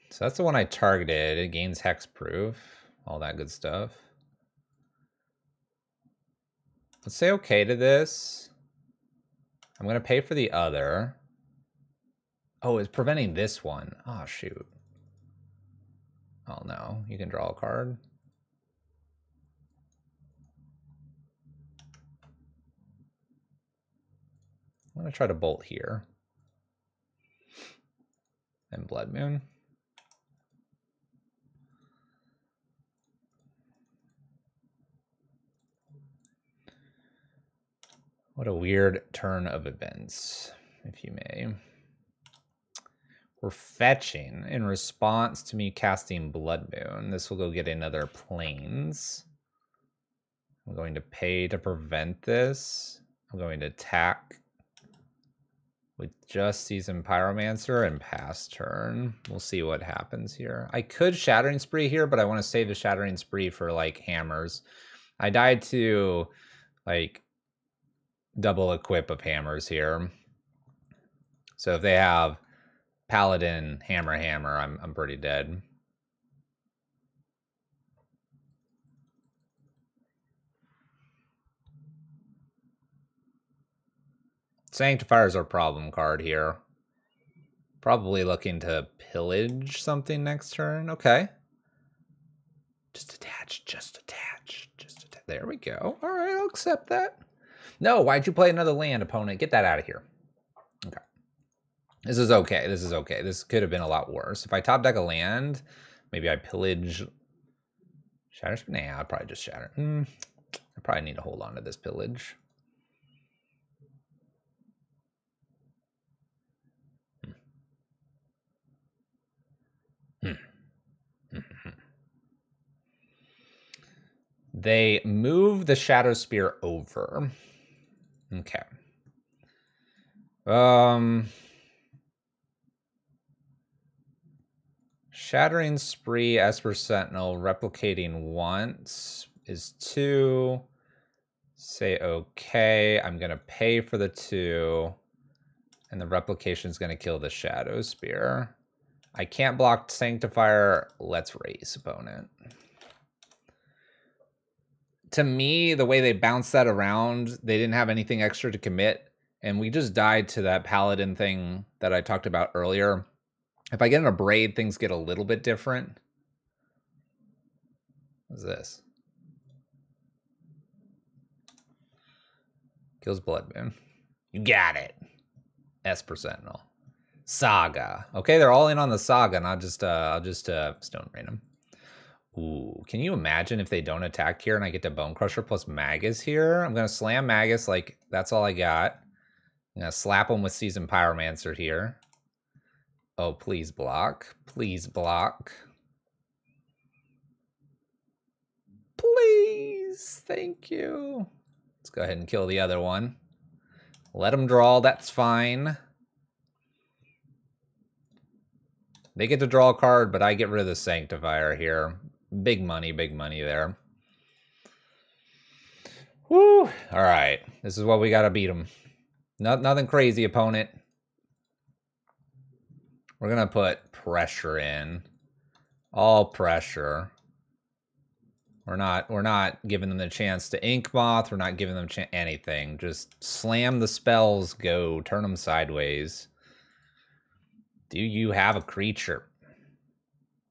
So that's the one I targeted. It gains hexproof. All that good stuff. Let's say okay to this. I'm going to pay for the other. Oh, it's preventing this one. Oh, shoot. Oh, no. You can draw a card. I'm going to try to bolt here. And Blood Moon. What a weird turn of events, if you may. We're fetching in response to me casting Blood Moon. This will go get another Plains. I'm going to pay to prevent this. I'm going to attack with just Seasoned Pyromancer and pass turn. We'll see what happens here. I could Shattering Spree here, but I want to save the Shattering Spree for, like, hammers. I died to, like, double equip of hammers here. So if they have Paladin, Hammer, I'm pretty dead. Sanctifier's our problem card here. Probably looking to pillage something next turn. Okay. Just attach, just attach, just attach. There we go. All right, I'll accept that. No, why'd you play another land, opponent? Get that out of here. Okay. This is okay. This is okay. This could have been a lot worse. If I top deck a land, maybe I pillage. Shatter. Nah, I'd probably just shatter. I probably need to hold on to this pillage. They move the Shadow Spear over. Okay. Shattering Spree, Esper Sentinel, replicating once is 2. Say okay. I'm going to pay for the 2. And the replication is going to kill the Shadow Spear. I can't block Sanctifier. Let's raise, opponent. To me, the way they bounced that around, they didn't have anything extra to commit. And we just died to that Paladin thing that I talked about earlier. If I get in a Braid, things get a little bit different. What's this? Kills Blood Moon. You got it. Esper Sentinel. Saga. Okay, they're all in on the Saga, and I'll just Stone Rain them. Ooh, can you imagine if they don't attack here and I get to Bone Crusher plus Magus here? I'm going to slam Magus like that's all I got. I'm going to slap him with Seasoned Pyromancer here. Oh, please block. Please block. Please. Thank you. Let's go ahead and kill the other one. Let him draw. That's fine. They get to draw a card, but I get rid of the Sanctifier here. Big money there. Woo! All right. This is what we got to beat them. Nothing crazy, opponent. We're gonna put pressure in. All pressure. We're not giving them the chance to Ink Moth. We're not giving them anything. Just slam the spells, go, turn them sideways. Do you have a creature?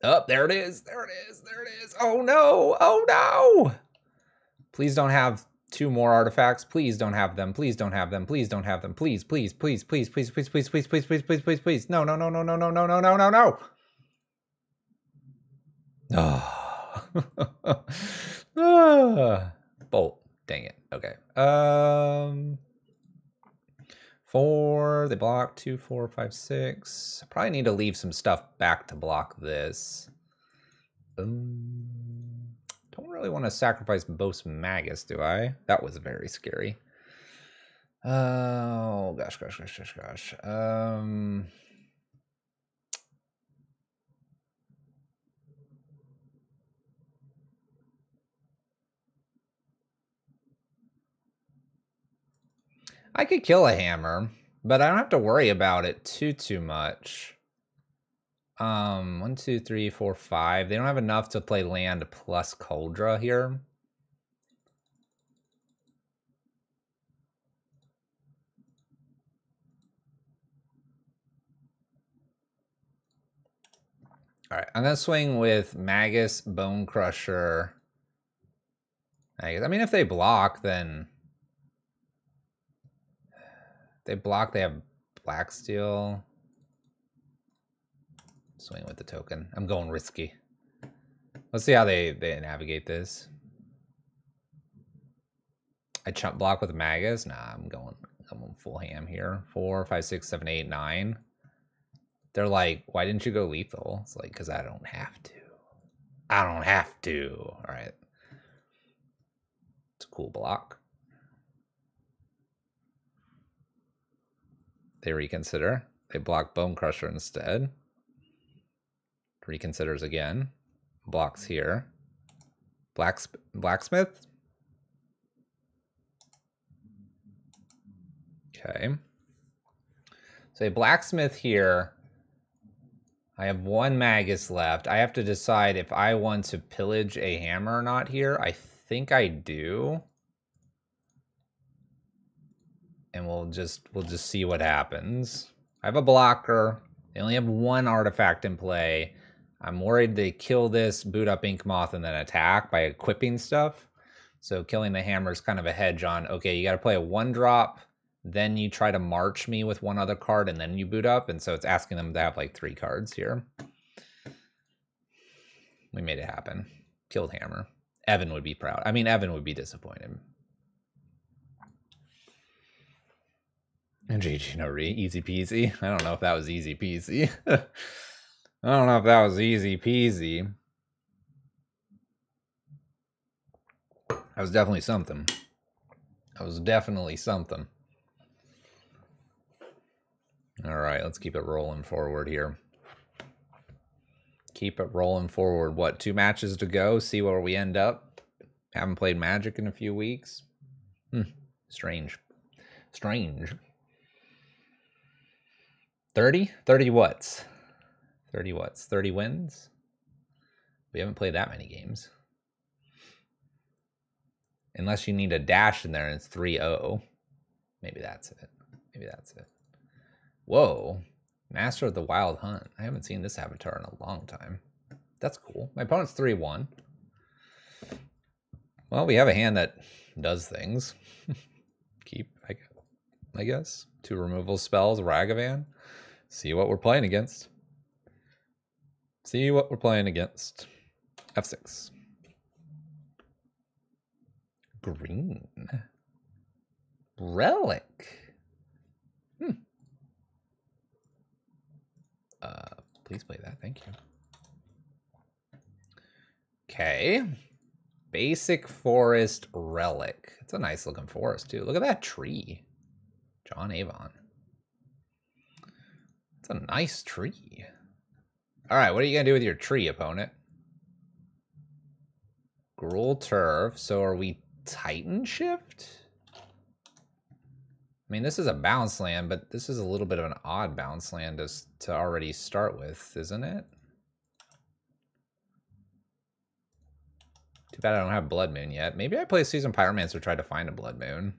Oh, there it is. There it is. There it is. Oh no. Oh no. Please don't have 2 more artifacts. Please don't have them. Please don't have them. Please don't have them. Please, please, please, please, please, please, please, please, please, please, please, please, please. No, no, no, no, no, no, no, no, no, no, no. Oh. Bolt. Dang it. Okay. 4. They block 2, 4, 5, 6. Probably need to leave some stuff back to block this. Don't really want to sacrifice Bos Magus, do I? That was very scary. Oh gosh, gosh, gosh, gosh, gosh. I could kill a hammer, but I don't have to worry about it too much. 1, 2, 3, 4, 5. They don't have enough to play land plus Kaldra here. All right, I'm gonna swing with Magus, Bone Crusher. I mean, if they block, then they block. They have Blacksteel. Swing with the token. I'm going risky. Let's see how they navigate this. I chump block with Magus. Nah, I'm going full ham here. 4, 5, 6, 7, 8, 9. They're like, why didn't you go lethal? It's like, because I don't have to. I don't have to. All right. It's a cool block. They reconsider. They block Bone Crusher instead. Reconsiders again. Blocks here. Blacksmith. Okay. So a Blacksmith here. I have 1 Magus left. I have to decide if I want to pillage a hammer or not here. I think I do. And we'll just see what happens. I have a blocker. They only have 1 artifact in play. I'm worried they kill this, boot up Ink Moth, and then attack by equipping stuff. So killing the hammer is kind of a hedge on, okay, you got to play a 1-drop, then you try to march me with 1 other card, and then you boot up. And so it's asking them to have like 3 cards here. We made it happen. Killed hammer. Evan would be proud. I mean, Evan would be disappointed. GG no re, easy peasy. I don't know if that was easy peasy. I don't know if that was easy peasy. That was definitely something. That was definitely something. All right, let's keep it rolling forward here. Keep it rolling forward. What, 2 matches to go? See where we end up. Haven't played Magic in a few weeks. Strange. Strange. 30? 30 what's? 30 what's? 30 wins? We haven't played that many games. Unless you need a dash in there and it's 3-0. Maybe that's it. Maybe that's it. Whoa. Master of the Wild Hunt. I haven't seen this avatar in a long time. That's cool. My opponent's 3-1. Well, we have a hand that does things. Keep, I guess. 2 removal spells, Ragavan. See what we're playing against. See what we're playing against. F6. Green. Relic. Please play that. Thank you. Okay. Basic Forest Relic. It's a nice looking forest, too. Look at that tree. John Avon. It's a nice tree. All right, what are you going to do with your tree, opponent? Gruul Turf. So are we Titan Shift? mean, this is a bounce land, but this is a little bit of an odd bounce land to already start with, isn't it? Too bad I don't have Blood Moon yet. Maybe I play Seasoned Pyromancer, try to find a Blood Moon.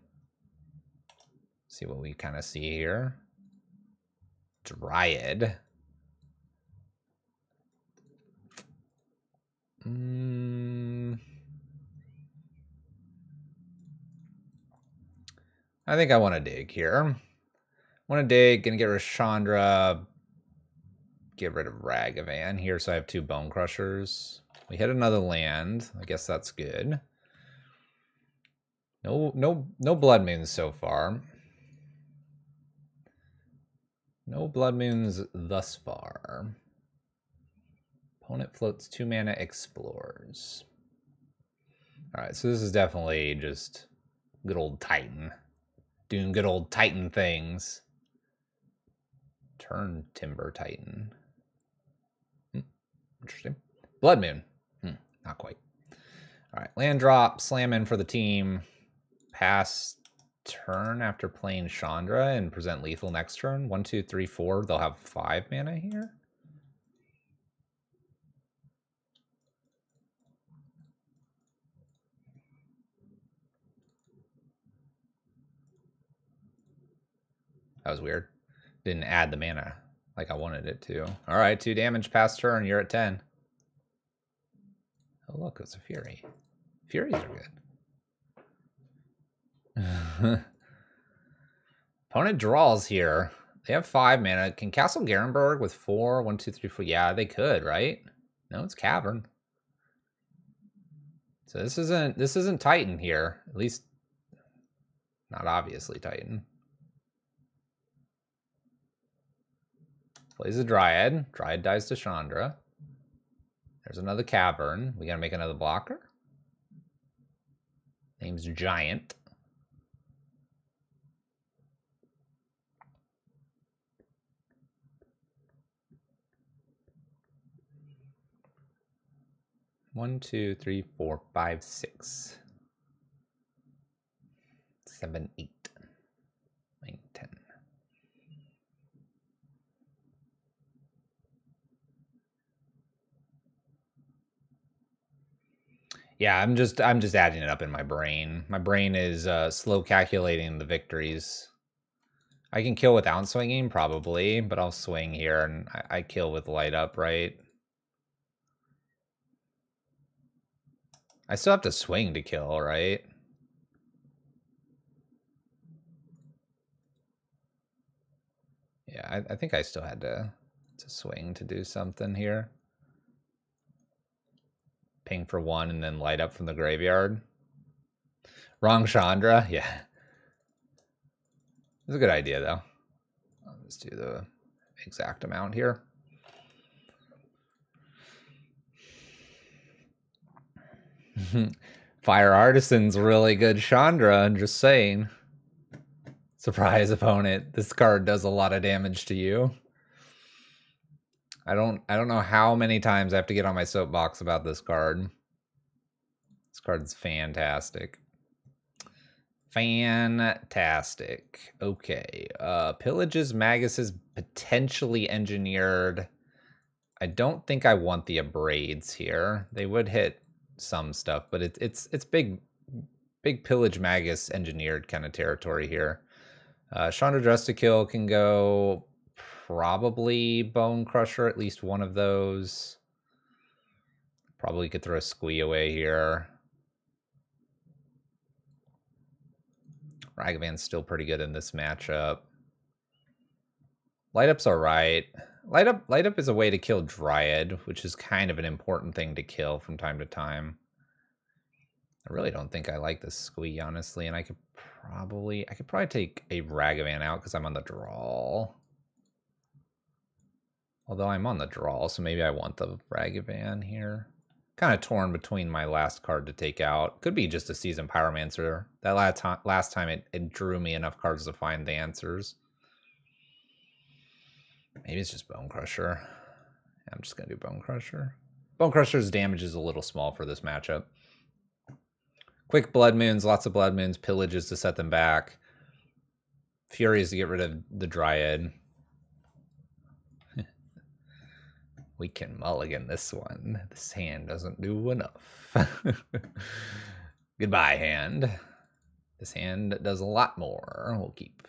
See what we kind of see here. Dryad. I think I want to dig here. Want to dig, gonna get rid of Chandra. Get rid of Ragavan here, so I have 2 Bone Crushers. We hit another land. I guess that's good. No Blood Moons so far. No Blood Moons thus far. Opponent floats 2 mana, explores. Alright, so this is definitely just good old Titan. Doing good old Titan things. Turn Timber Titan. Interesting. Blood Moon. Not quite. Alright, land drop, slam in for the team. Pass turn after playing Chandra and present lethal next turn. 1, 2, 3, 4. They'll have 5 mana here. That was weird. Didn't add the mana like I wanted it to. All right, 2 damage past turn. You're at 10. Oh, look, it's a Fury. Furies are good. Opponent draws here. They have 5 mana. Can Castle Garenberg with 4? 1, 2, 3, 4. Yeah, they could, right? No, it's Cavern. So this isn't Titan here. At least not obviously Titan. Plays a Dryad. Dryad dies to Chandra. There's another Cavern. We gotta make another blocker. Name's Giant. One, 2, 3, 4, 5, 6, 7, 8, 9, 10. Yeah, I'm just adding it up in my brain. My brain is slow calculating the victories. I can kill without swinging, probably, but I'll swing here, and I kill with light up, right? I still have to swing to kill, right? Yeah, I think I still had to swing to do something here. Ping for 1 and then light up from the graveyard. Wrong Chandra, yeah. It's a good idea, though. I'll just do the exact amount here. Fire Artisan's really good Chandra, I'm just saying. Surprise opponent. This card does a lot of damage to you. I don't know how many times I have to get on my soapbox about this card. This card's fantastic. Fantastic. Okay. Pillages Magus is potentially engineered. I don't think I want the Abrades here. They would hit some stuff, but it's big Pillage Magus engineered kind of territory here. Chandra Dress to Kill can go probably Bone Crusher, at least one of those. Probably could throw a Squee away here. Ragavan's still pretty good in this matchup. Light up's all right. Light up is a way to kill Dryad, which is kind of an important thing to kill from time to time. I really don't think I like this Squee, honestly, and I could probably take a Ragavan out because I'm on the draw. Although I'm on the draw, so maybe I want the Ragavan here. Kind of torn between my last card to take out. Could be just a Seasoned Pyromancer. That last time it drew me enough cards to find the answers. Maybe it's just Bone Crusher. I'm just going to do Bone Crusher. Bone Crusher's damage is a little small for this matchup. Quick Blood Moons, lots of Blood Moons, Pillages to set them back. Furious to get rid of the Dryad. We can mulligan this one. This hand doesn't do enough. Goodbye, hand. This hand does a lot more. We'll keep.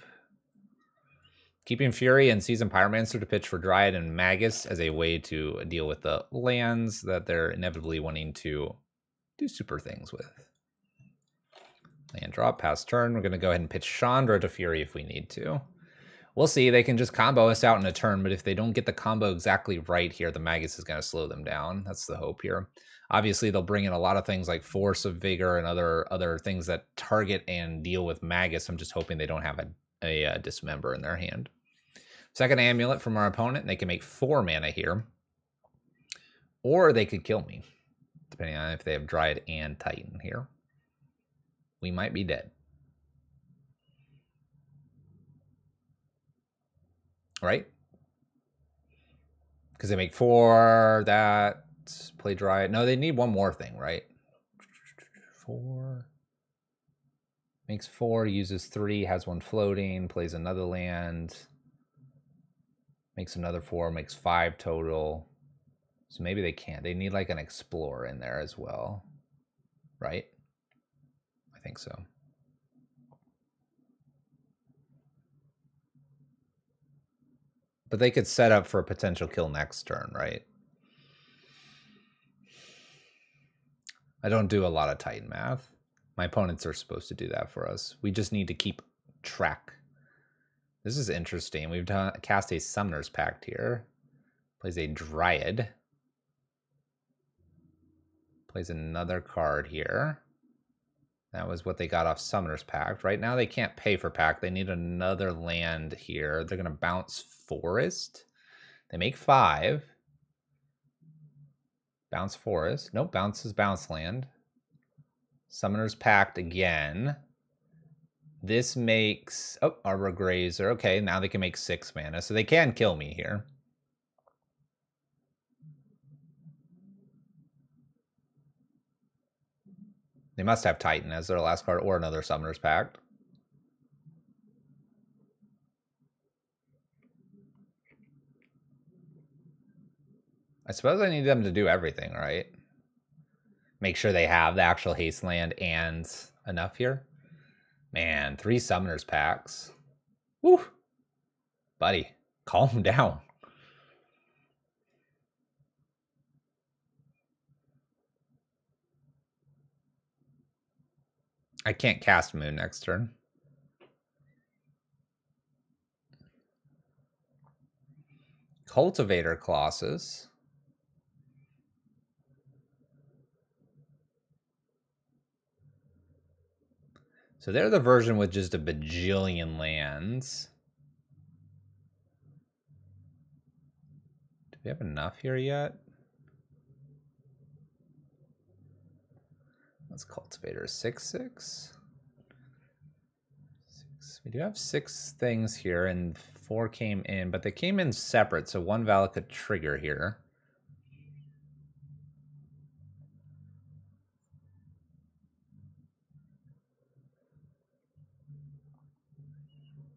Keeping Fury and Seasoned Pyromancer to pitch for Dryad and Magus as a way to deal with the lands that they're inevitably wanting to do super things with. Land drop, pass turn. We're going to go ahead and pitch Chandra to Fury if we need to. We'll see. They can just combo us out in a turn, but if they don't get the combo exactly right here, the Magus is going to slow them down. That's the hope here. Obviously, they'll bring in a lot of things like Force of Vigor and other things that target and deal with Magus. I'm just hoping they don't have a Dismember in their hand. Second Amulet from our opponent, and they can make 4 mana here. Or they could kill me, depending on if they have Dryad and Titan here. We might be dead. Right? Because they make 4, that, play Dryad. No, they need one more thing, right? 4. Makes 4, uses 3, has 1 floating, plays another land. Makes another 4, makes 5 total. So maybe they can't. They need like an Explorer in there as well. Right? I think so. But they could set up for a potential kill next turn, right? I don't do a lot of Titan math. My opponents are supposed to do that for us. We just need to keep track. This is interesting. We've cast a Summoner's Pact here. Plays a Dryad. Plays another card here. That was what they got off Summoner's Pact. Right now they can't pay for Pact. They need another land here. They're going to bounce Forest. They make 5. Bounce Forest. Nope, bounces bounce land. Summoner's Pact again. This makes... Oh, Arbor Grazer. Okay, now they can make 6 mana. So they can kill me here. They must have Titan as their last card or another Summoner's Pact. I suppose I need them to do everything, right? Make sure they have the actual haste land and enough here. Man, 3 Summoner's Pacts. Woo! Buddy, calm down. I can't cast Moon next turn. Cultivator Colossus. So they're the version with just a bajillion lands. Do we have enough here yet? Let's Cultivator 6/6. We do have 6 things here, and 4 came in, but they came in separate, so 1 Valak could trigger here.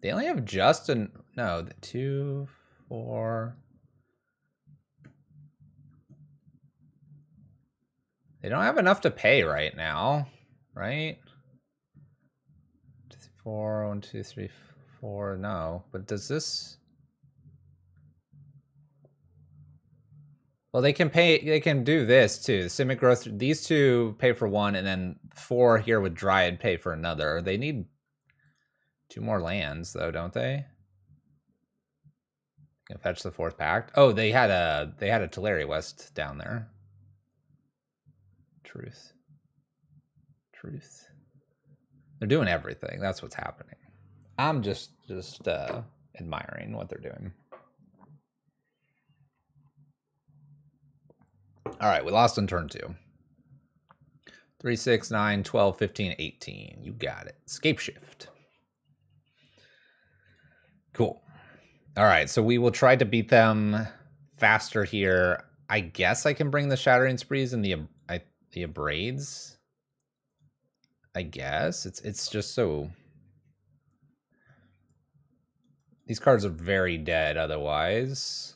They only have just an... No, the 2, 4... They don't have enough to pay right now, right? 2, 4, 1, 2, 3, 4, no. But does this... Well, they can pay, they can do this too. Simic Growth, these 2 pay for 1, and then 4 here with Dryad pay for another. They need 2 more lands though, don't they? Can fetch the 4th Pact. Oh, they had a Teleri West down there. Truth. They're doing everything. That's what's happening. I'm just admiring what they're doing. All right, we lost on turn 2. 3, 6, 9, 12, 15, 18. You got it. Scape Shift. Cool. All right, so we will try to beat them faster here. I guess I can bring the Shattering Sprees and the Abrades. I guess it's just so... These cards are very dead otherwise.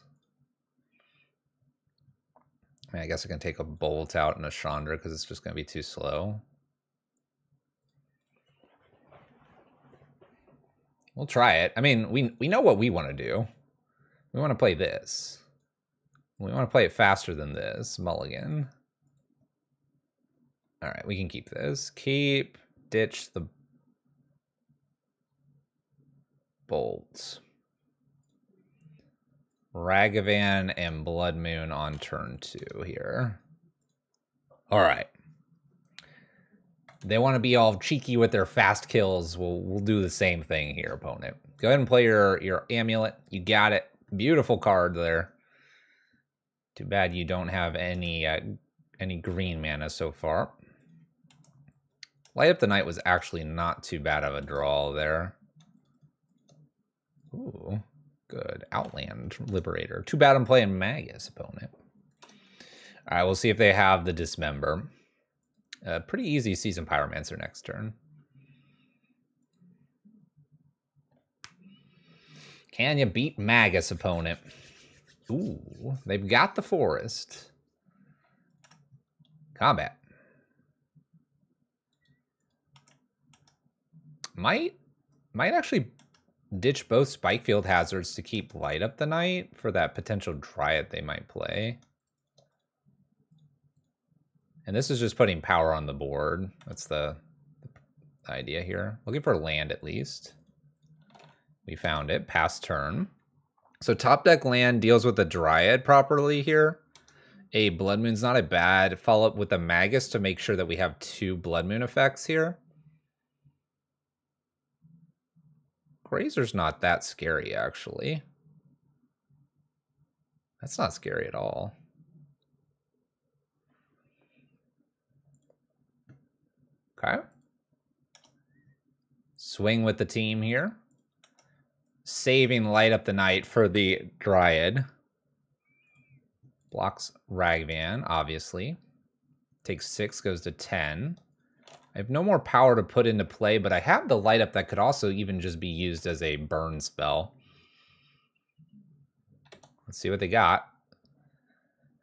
I mean, I guess I can take a Bolt out and a Chandra because it's just going to be too slow. We'll try it. I mean, we know what we want to do. We want to play this. We want to play it faster than this. Mulligan. All right, we can keep this. Keep, ditch the Bolts. Ragavan and Blood Moon on turn 2 here. All right. They want to be all cheeky with their fast kills. We'll do the same thing here, opponent. Go ahead and play your Amulet. You got it. Beautiful card there. Too bad you don't have any green mana so far. Light Up the Night was actually not too bad of a draw there. Ooh, good. Outland Liberator. Too bad I'm playing Magus, opponent. All right, we'll see if they have the Dismember. Pretty easy Seasoned Pyromancer next turn. Can you beat Magus, opponent? Ooh, they've got the Forest. Combat. Might actually ditch both Spikefield Hazards to keep Light Up the Night for that potential Dryad they might play. And this is just putting power on the board. That's the idea here. Looking for land at least. We found it. Pass turn. So top deck land deals with the Dryad properly here. A Blood Moon's not a bad follow-up with the Magus to make sure that we have 2 Blood Moon effects here. Grazer's not that scary, actually. That's not scary at all. Okay. Swing with the team here. Saving Light Up the Night for the Dryad. Blocks Ragavan, obviously. Takes 6, goes to 10. I have no more power to put into play, but I have the Light Up that could also even just be used as a burn spell. Let's see what they got.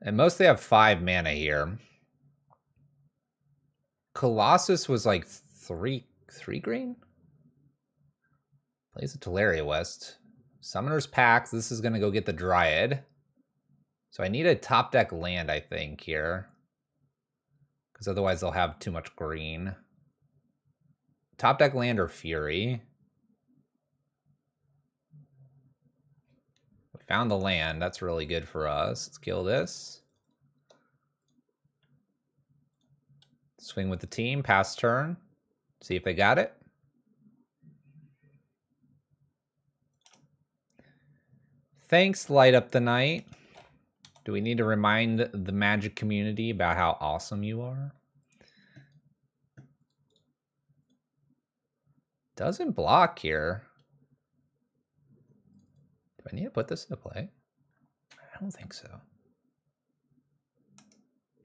And most they have 5 mana here. Colossus was like 3 green? Plays a Teleria West. Summoner's Pact. This is going to go get the Dryad. So I need a top deck land, I think, here. Because otherwise they'll have too much green. Top deck land or Fury. We found the land. That's really good for us. Let's kill this. Swing with the team. Pass turn. See if they got it. Thanks, Light Up the Night. Do we need to remind the Magic community about how awesome you are? Doesn't block here. Do I need to put this into play? I don't think so.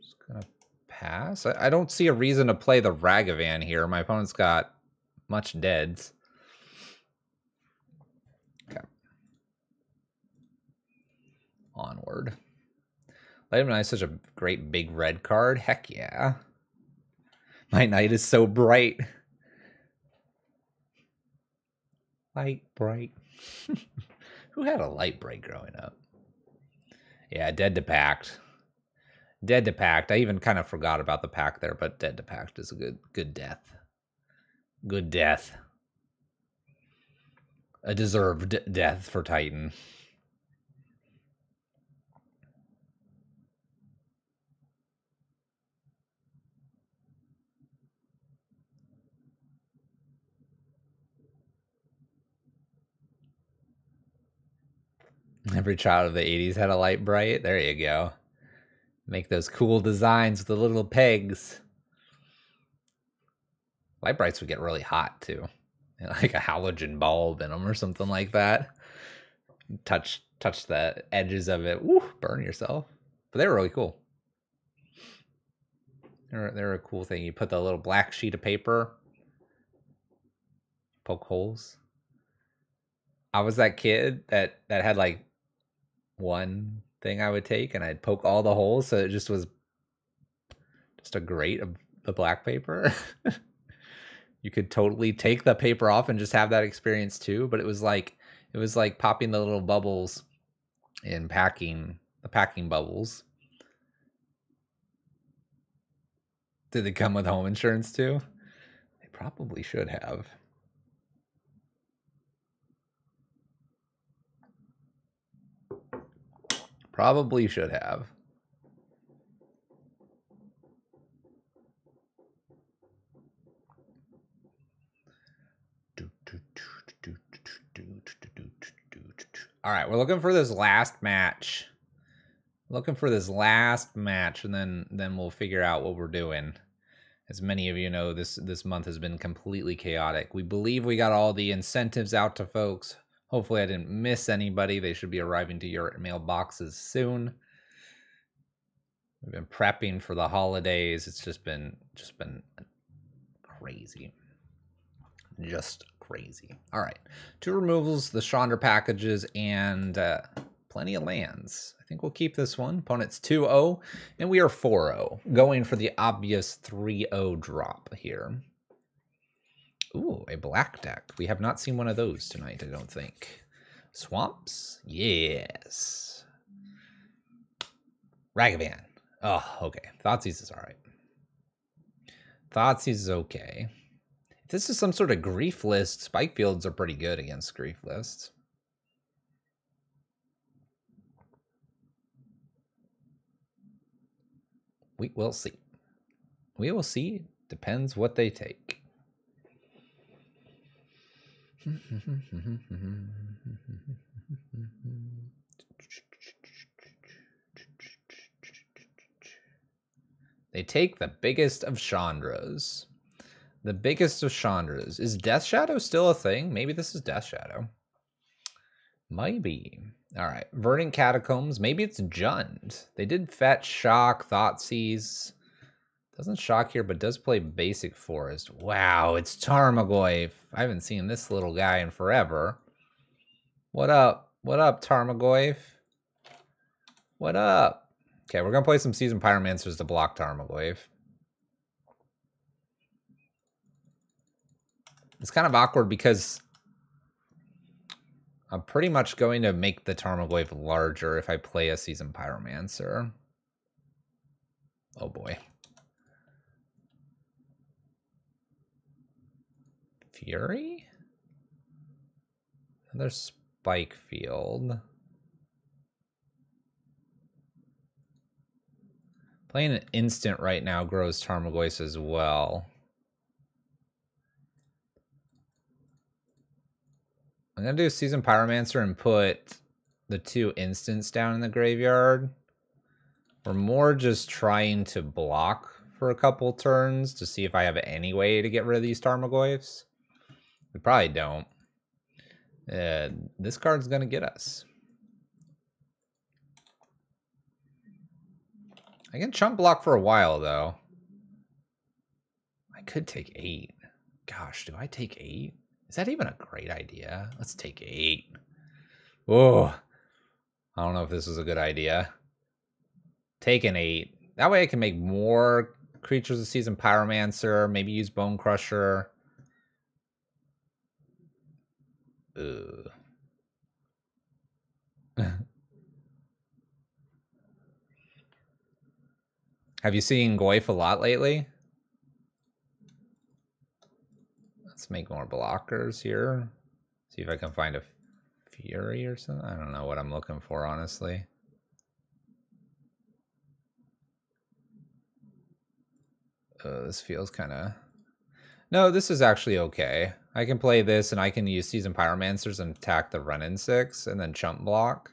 Just gonna pass. I don't see a reason to play the Ragavan here. My opponent's got much deads. Okay. Onward. Light Up the Night is such a great big red card. Heck yeah. My night is so bright. Light bright. Who had a light bright growing up? Yeah, Dead to Pact. Dead to Pact. I even kind of forgot about the pact there, but Dead to Pact is a good death. Good death. A deserved death for Titan. Every child of the 80s had a light bright. There you go. Make those cool designs with the little pegs. Light brights would get really hot too. Like a halogen bulb in them or something like that. Touch the edges of it. Woo, burn yourself. But they were really cool. They're a cool thing. You put the little black sheet of paper. Poke holes. I was that kid that had like one thing I would take and I'd poke all the holes, so it just was just a grate of the black paper. You could totally take the paper off and just have that experience too, but it was like popping the little bubbles in packing, the packing bubbles. Did they come with home insurance too? They probably should have. Probably should have. All right, we're looking for this last match. Looking for this last match, and then we'll figure out what we're doing. As many of you know, this month has been completely chaotic. We believe we got all the incentives out to folks. Hopefully I didn't miss anybody. They should be arriving to your mailboxes soon. We've been prepping for the holidays. It's just been crazy. Just crazy. All right. 2 removals, the Chandra packages, and plenty of lands. I think we'll keep this one. Opponent's 2-0, and we are 4-0. Going for the obvious 3-0 drop here. Ooh, a black deck. We have not seen one of those tonight, I don't think. Swamps? Yes. Ragavan. Oh, okay. Thoughtseize is all right. Thoughtseize is okay. If this is some sort of grief list, Spike Fields are pretty good against grief lists. We will see. We will see. Depends what they take. They take the biggest of Chandras. The biggest of Chandras. Is Death Shadow still a thing? Maybe this is Death Shadow. Maybe. All right. Verdant Catacombs. Maybe it's Jund. They did fetch, shock, Thoughtseize. Doesn't shock here, but does play basic forest. Wow, it's Tarmogoyf. I haven't seen this little guy in forever. What up? What up, Tarmogoyf? What up? Okay, we're going to play some Seasoned Pyromancers to block Tarmogoyf. It's kind of awkward because I'm pretty much going to make the Tarmogoyf larger if I play a Seasoned Pyromancer. Oh boy. Fury? Another Spike Field. Playing an instant right now grows Tarmogoyf as well. I'm going to do Seasoned Pyromancer and put the 2 instants down in the graveyard. We're more just trying to block for a couple turns to see if I have any way to get rid of these Tarmogoyfs. We probably don't. This card's going to get us. I can chump block for a while, though. I could take 8. Gosh, do I take 8? Is that even a great idea? Let's take 8. Oh, I don't know if this is a good idea. Take an 8. That way I can make more creatures of Seasoned Pyromancer. Maybe use Bone Crusher. Ugh. Have you seen Goyf a lot lately? Let's make more blockers here. See if I can find a Fury or something. I don't know what I'm looking for, honestly. This feels kind of... No, this is actually okay. I can play this and I can use Seasoned Pyromancers and attack the run-in 6 and then chump block.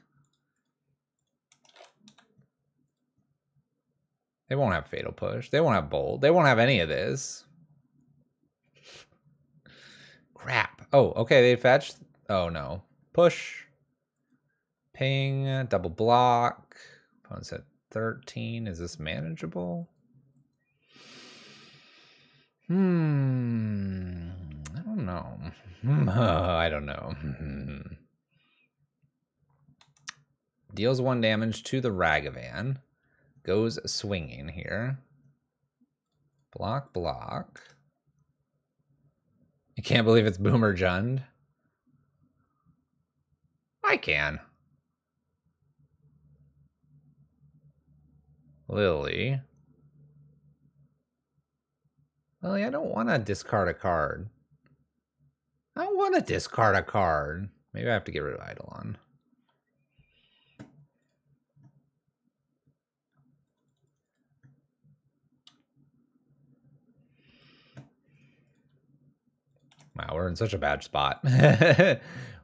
They won't have Fatal Push. They won't have Bolt. They won't have any of this. Crap. Oh, okay, they fetched. Oh, no. Push. Ping. Double block. Opponent's at 13. Is this manageable? I don't know. I don't know. Deals 1 damage to the Ragavan. Goes swinging here. Block, block. I can't believe it's Boomer Jund. I can. Lily. Lily, I don't want to discard a card. I don't want to discard a card. Maybe I have to get rid of Eidolon. Wow, we're in such a bad spot. We're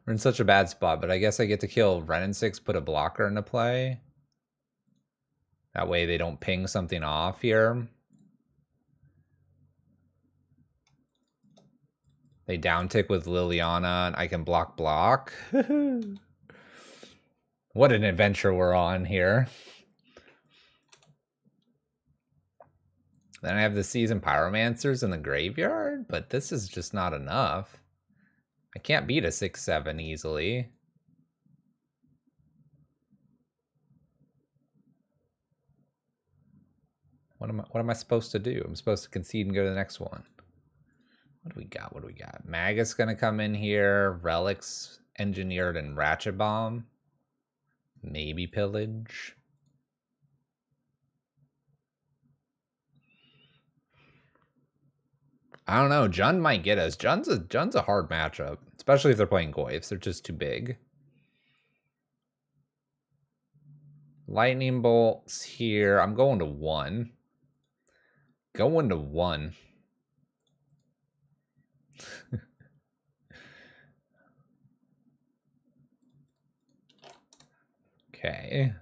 in such a bad spot, but I guess I get to kill Wrenn 6, put a blocker into play. That way they don't ping something off here. They downtick with Liliana, and I can block. What an adventure we're on here. Then I have the Seasoned Pyromancers in the graveyard, but this is just not enough. I can't beat a 6/7 easily. What am I supposed to do? I'm supposed to concede and go to the next one. What do we got? What do we got? Magus gonna come in here. Relics Engineered and Ratchet Bomb. Maybe Pillage. I don't know. Jund might get us. Jund's a hard matchup, especially if they're playing Goyfs. They're just too big. Lightning bolts here. I'm going to 1. Going to 1. Okay.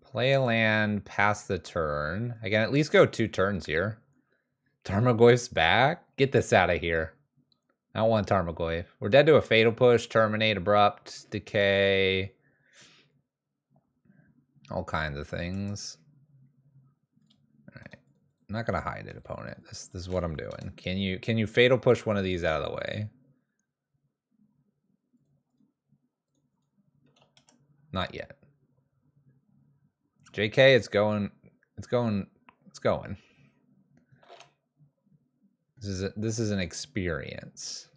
Play a land, pass the turn. I can at least go 2 turns here. Tarmogoyf's back? Get this out of here. I don't want Tarmogoyf. We're dead to a Fatal Push, Terminate, Abrupt, Decay. All kinds of things. Alright. I'm not gonna hide it, opponent. This is what I'm doing. Can you Fatal Push one of these out of the way? Not yet. JK, it's going. This is an experience.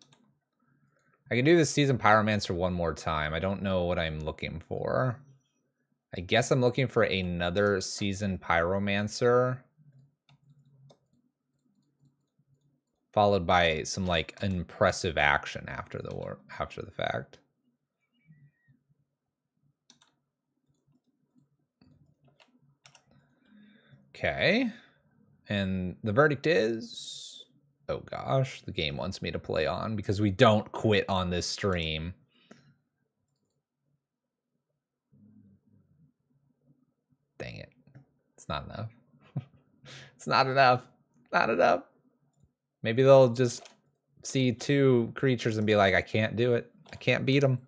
I can do this Seasoned Pyromancer one more time. I don't know what I'm looking for. I guess I'm looking for another Seasoned Pyromancer, followed by some like impressive action after the fact. Okay. And the verdict is, oh gosh, the game wants me to play on because we don't quit on this stream. Dang it. It's not enough. It's not enough. Not enough. Maybe they'll just see 2 creatures and be like, I can't do it. I can't beat them.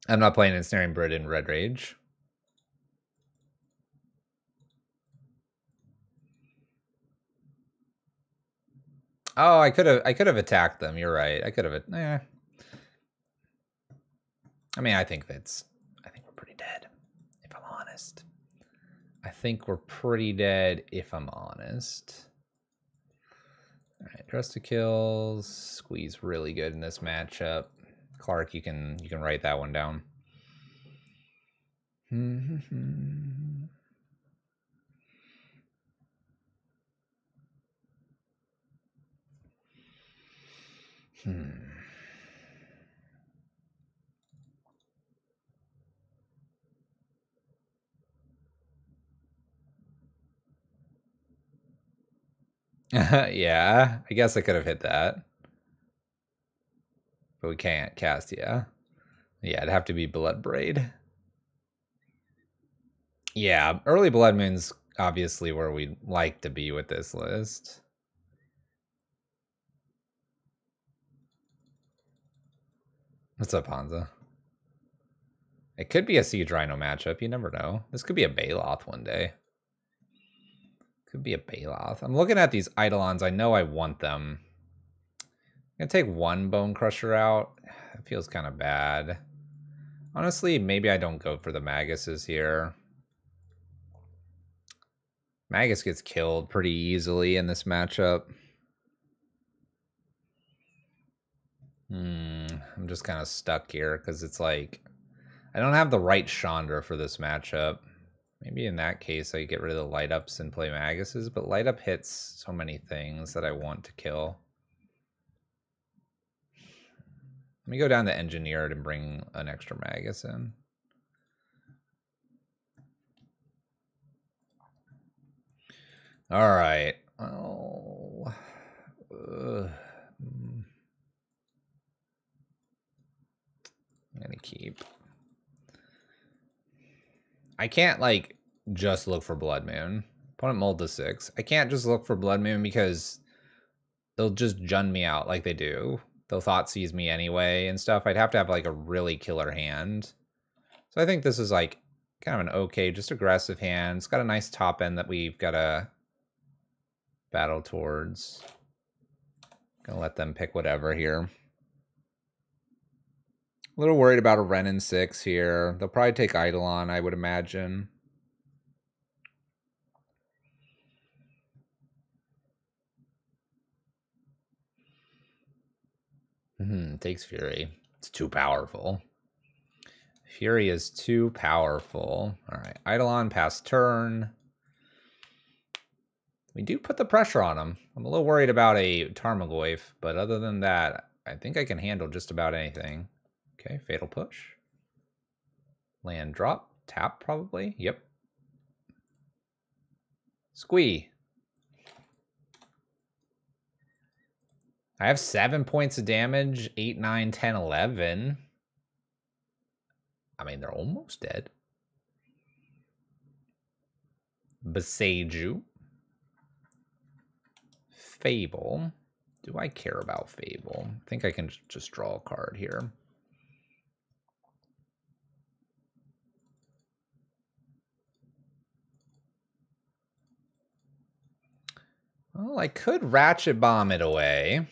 I'm not playing Ensnaring Brit in Red Rage. Oh, I could have attacked them. You're right. I could have. I mean, I think we're pretty dead, if I'm honest. I think we're pretty dead, if I'm honest. All right, Dress to Kills. Squeeze really good in this matchup. Clark, you can write that one down. Yeah, I guess I could have hit that. But we can't cast, yeah. Yeah, it'd have to be Bloodbraid. Yeah, early Blood Moon's obviously where we'd like to be with this list. What's up, Hansa? It could be a Siege Rhino matchup. You never know. This could be a Baloth one day. Could be a Baloth. I'm looking at these Eidolons. I know I want them. I'm gonna take one Bone Crusher out. It feels kind of bad. Honestly, maybe I don't go for the Maguses here. Magus gets killed pretty easily in this matchup. I'm just kind of stuck here because it's like I don't have the right Chandra for this matchup. Maybe in that case I get rid of the light ups and play Maguses, but light up hits so many things that I want to kill. Let me go down to Engineered and bring an extra Magus in. All right. Oh. I'm gonna keep. I can't like just look for Blood Moon. Opponent mulled to 6. I can't just look for Blood Moon because they'll just Jund me out like they do. They'll Thoughtseize me anyway and stuff. I'd have to have like a really killer hand. So I think this is like kind of an okay, just aggressive hand. It's got a nice top end that we've got to battle towards. Gonna let them pick whatever here. A little worried about a Renin 6 here. They'll probably take Eidolon, I would imagine. Takes Fury. It's too powerful. Fury is too powerful. All right, Eidolon pass turn. We do put the pressure on him. I'm a little worried about a Tarmogoyf, but other than that, I think I can handle just about anything. Okay, Fatal Push. Land drop. Tap, probably. Yep. Squee. I have 7 points of damage. 8, 9, 10, 11. I mean, they're almost dead. Boseiju. Fable. Do I care about Fable? I think I can just draw a card here. Well, I could Ratchet Bomb it away.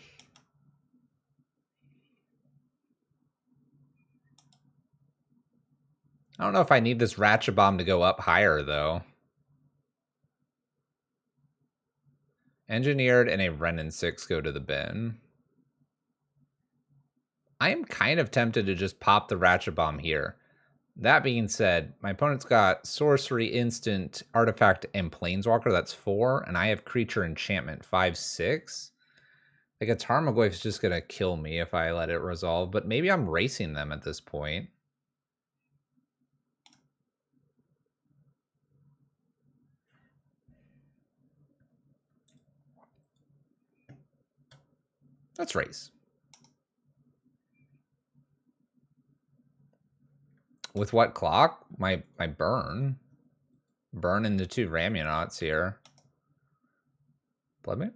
I don't know if I need this Ratchet Bomb to go up higher, though. Engineered and a Renin 6 go to the bin. I am kind of tempted to just pop the Ratchet Bomb here. That being said, my opponent's got Sorcery, Instant, Artifact, and Planeswalker. That's 4. And I have Creature Enchantment, 5, 6. Like a Tarmogoyf is just going to kill me if I let it resolve. But maybe I'm racing them at this point. Let's race. With what clock? My burn. Burn into 2 Ramunauts here. Blood Moon?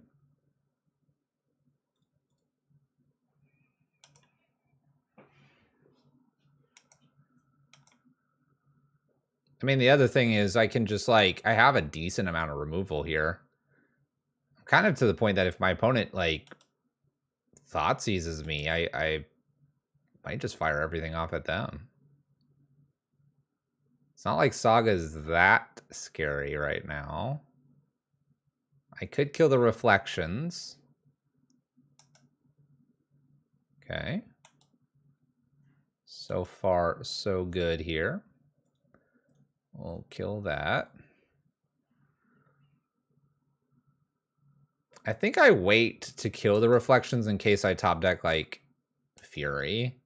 I mean, the other thing is I can just like, I have a decent amount of removal here. Kind of to the point that if my opponent like Thoughtseizes me, I might just fire everything off at them. It's not like Saga is that scary right now. I could kill the Reflections. Okay. So far, so good here. We'll kill that. I think I wait to kill the Reflections in case I top deck, like, Fury.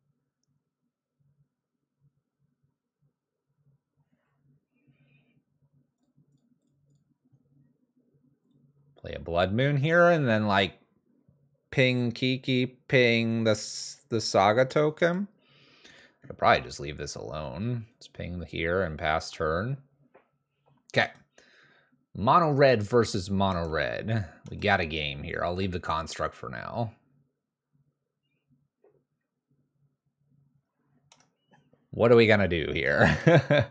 Play a Blood Moon here, and then, like, ping Kiki, ping the Saga token. I could probably just leave this alone. Let's ping here and pass turn. Okay. Mono red versus mono red. We got a game here. I'll leave the construct for now. What are we gonna do here?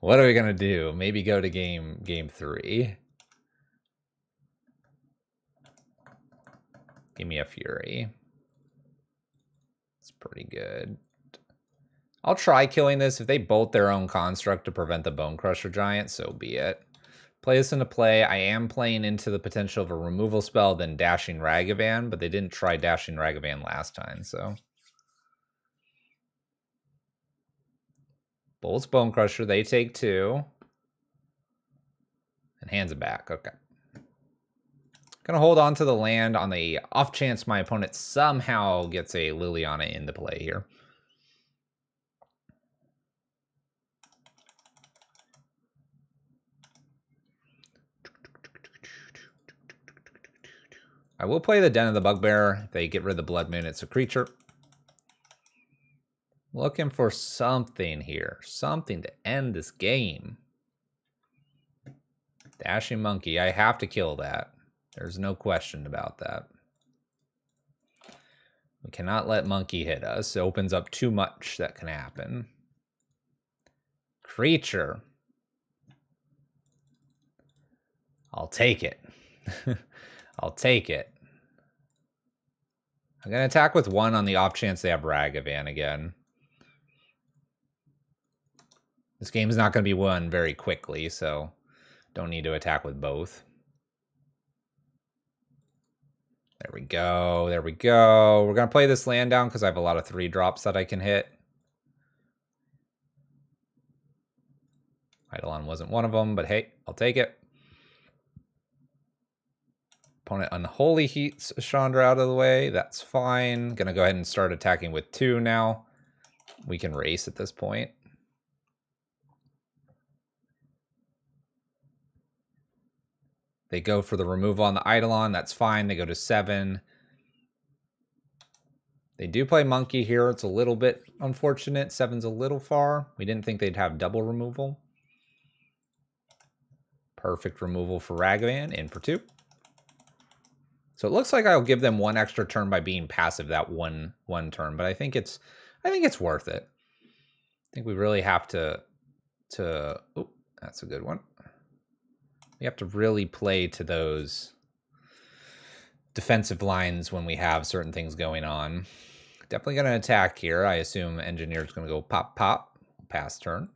What are we gonna do? Maybe go to game 3. Give me a Fury. pretty good. I'll try killing this. If they bolt their own construct to prevent the Bone Crusher Giant, so be it. Play this into play. I am playing into the potential of a removal spell, then Dashing Ragavan, but they didn't try Dashing Ragavan last time, so. Bolts Bone Crusher, they take 2. And hands it back, okay. Gonna hold on to the land on the off chance my opponent somehow gets a Liliana into play here. I will play the Den of the Bugbear. If they get rid of the Blood Moon, it's a creature. Looking for something here. Something to end this game. Dashing Monkey. I have to kill that. There's no question about that. We cannot let Monkey hit us. It opens up too much that can happen. Creature. I'll take it. I'll take it. I'm going to attack with 1 on the off chance they have Ragavan again. This game is not going to be won very quickly, so don't need to attack with both. There we go. There we go. We're going to play this land down because I have a lot of 3-drops that I can hit. Eidolon wasn't one of them, but hey, I'll take it. Opponent Unholy Heats Chandra out of the way. That's fine. Gonna go ahead and start attacking with 2 now. We can race at this point. They go for the removal on the Eidolon. That's fine. They go to 7. They do play Monkey here. It's a little bit unfortunate. 7's a little far. We didn't think they'd have double removal. Perfect removal for Ragavan. In for 2. So it looks like I'll give them 1 extra turn by being passive that one turn, but I think it's worth it. I think we really have to oh, that's a good one. We have to really play to those defensive lines when we have certain things going on. Definitely going to attack here. I assume Engineer's going to go pop, pop, pass turn.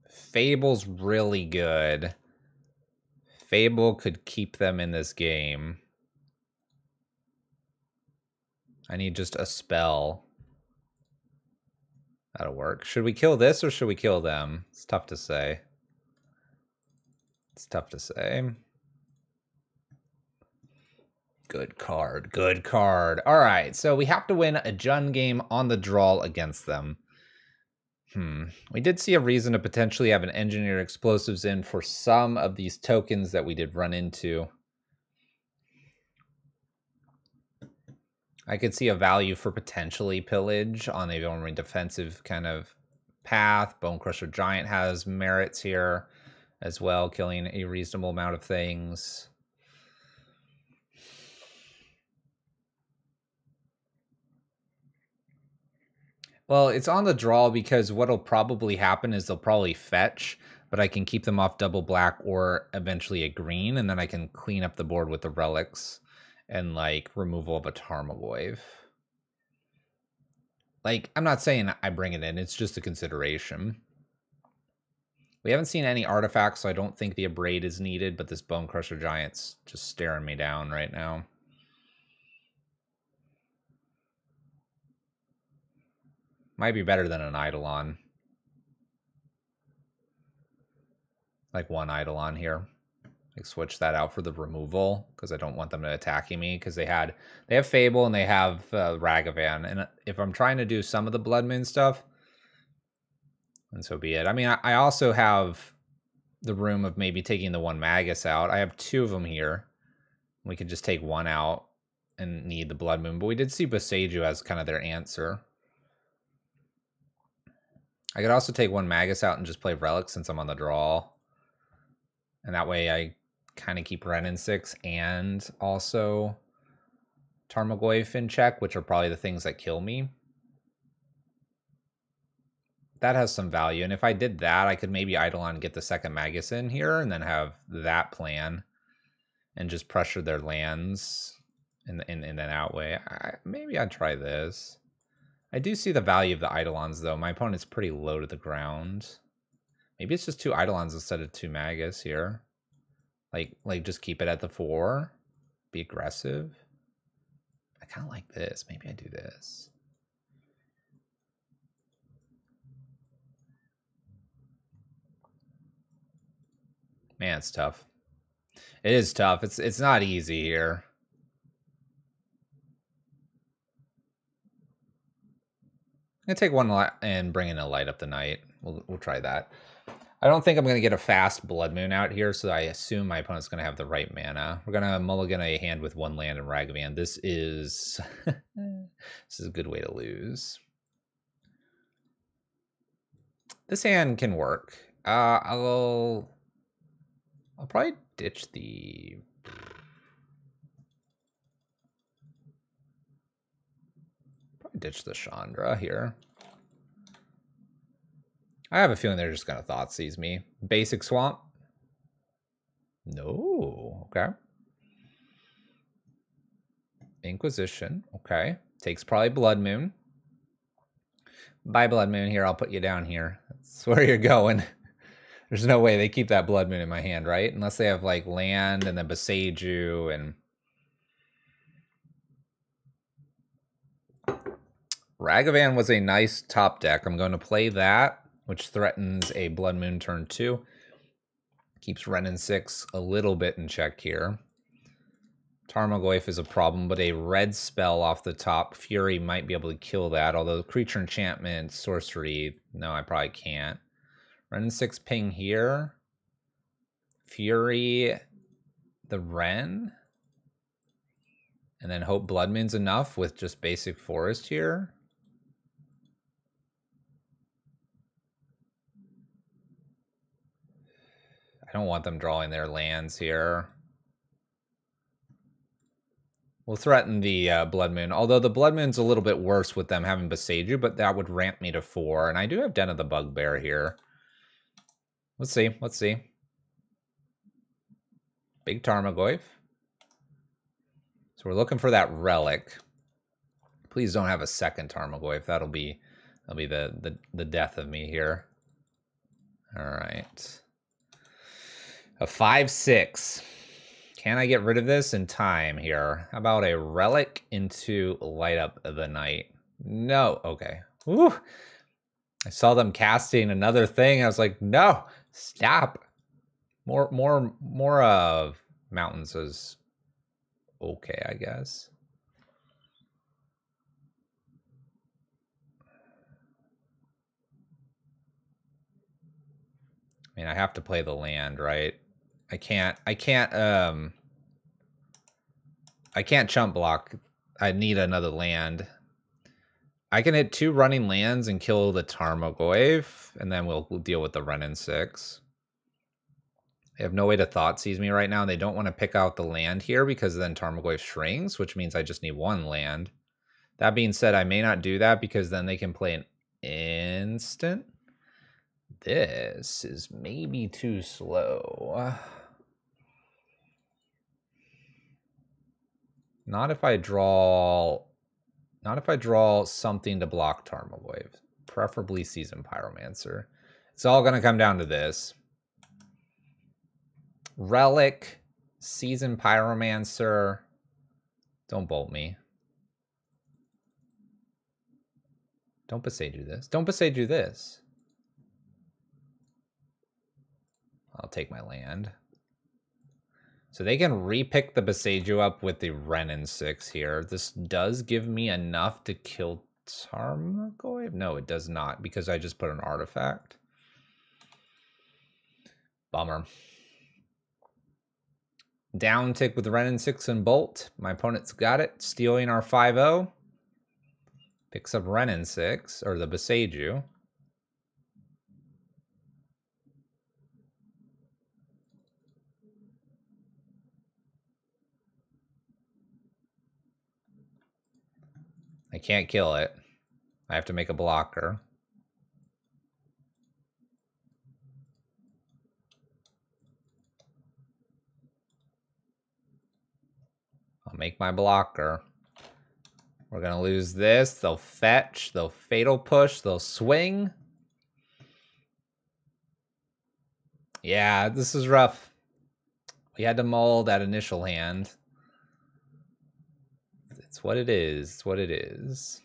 Fable's really good. Fable could keep them in this game. I need just a spell. That'll work. Should we kill this or should we kill them? It's tough to say. It's tough to say. Good card. Good card. All right, so we have to win a Jund game on the draw against them. We did see a reason to potentially have an Engineer Explosives in for some of these tokens that we did run into. I could see a value for potentially Pillage on a more defensive kind of path. Bone Crusher Giant has merits here as well, killing a reasonable amount of things. Well, it's on the draw because what'll probably happen is they'll probably fetch, but I can keep them off double black or eventually a green, and then I can clean up the board with the relics and like removal of a Tarmogoyf. Like, I'm not saying I bring it in, it's just a consideration. We haven't seen any artifacts, so I don't think the Abrade is needed, but this Bone Crusher Giant's just staring me down right now. Might be better than an Eidolon. Like 1 Eidolon here. Like switch that out for the removal because I don't want them to attacking me because they have Fable and they have Ragavan. And if I'm trying to do some of the Blood Moon stuff, then so be it. I mean, I also have the room of maybe taking the 1 Magus out. I have 2 of them here. We could just take 1 out and need the Blood Moon. But we did see Boseiju as kind of their answer. I could also take 1 Magus out and just play Relic since I'm on the draw. And that way I kind of keep Wrenn and 6 and also Tarmogoyf in check, which are probably the things that kill me. that has some value. And if I did that, I could maybe Eidolon get the second Magus in here and then have that plan and just pressure their lands in an out way. Maybe I'd try this. I do see the value of the Eidolons, though. My opponent's pretty low to the ground. Maybe it's just 2 Eidolons instead of 2 Magus here. Like just keep it at the 4. Be aggressive. I kind of like this. Maybe I do this. Man, it's tough. It is tough. It's not easy here. I'm gonna take one and bring in a light up the night. We'll try that. I don't think I'm gonna get a fast Blood Moon out here, so I assume my opponent's gonna have the right mana. We're gonna mulligan a hand with 1 land and Ragavan. This is this is a good way to lose. This hand can work. I'll probably ditch the... ditch the Chandra here. I have a feeling they're just going to Thoughtseize me. Basic Swamp? No. Okay. Inquisition. Okay. Takes probably Blood Moon. By Blood Moon here, I'll put you down here. That's where you're going. There's no way they keep that Blood Moon in my hand, right? Unless they have, like, land and then Boseiju and... Ragavan was a nice top deck. I'm going to play that, which threatens a Blood Moon turn 2. Keeps Renin 6 a little bit in check here. Tarmogoyf is a problem, but a red spell off the top, Fury, might be able to kill that. Although creature enchantment, sorcery, no, I probably can't. Renin 6 ping here. Fury, the Ren. And then hope Blood Moon's enough with just basic forest here. I don't want them drawing their lands here. We'll threaten the Blood Moon. Although the Blood Moon's a little bit worse with them having Boseiju, but that would ramp me to 4. And I do have Den of the Bugbear here. Let's see. Let's see. Big Tarmogoyf. So we're looking for that relic. Please don't have a second Tarmogoyf. That'll be the death of me here. All right. A 5/6. Can I get rid of this in time here? How about a relic into Light Up the Night? No. Okay. Woo. I saw them casting another thing. I was like, no, stop. More of mountains is okay, I guess. I mean, I have to play the land, right? I can't chump block. I need another land. I can hit 2 running lands and kill the Tarmogoyf, and then we'll deal with the Renin 6. They have no way to Thoughtseize me right now. They don't want to pick out the land here because then Tarmogoyf shrinks, which means I just need 1 land. That being said, I may not do that because then they can play an instant. This is maybe too slow. Not if I draw something to block Tarmogoyf. Preferably Seasoned Pyromancer. It's all going to come down to this. Relic, Seasoned Pyromancer. Don't bolt me. Don't Boseiju this. Don't Boseiju this. I'll take my land. So they can repick the Boseiju up with the Renin 6 here. This does give me enough to kill Tarmogoyf? No, it does not, because I just put an artifact. Bummer. Down tick with Renin 6 and Bolt. My opponent's got it. Stealing our 5-0. Picks up Renin 6, or the Boseiju. I can't kill it. I have to make a blocker. I'll make my blocker. We're going to lose this. They'll fetch. They'll fatal push. They'll swing. Yeah, this is rough. We had to mull that initial hand. It's what it is. It's what it is.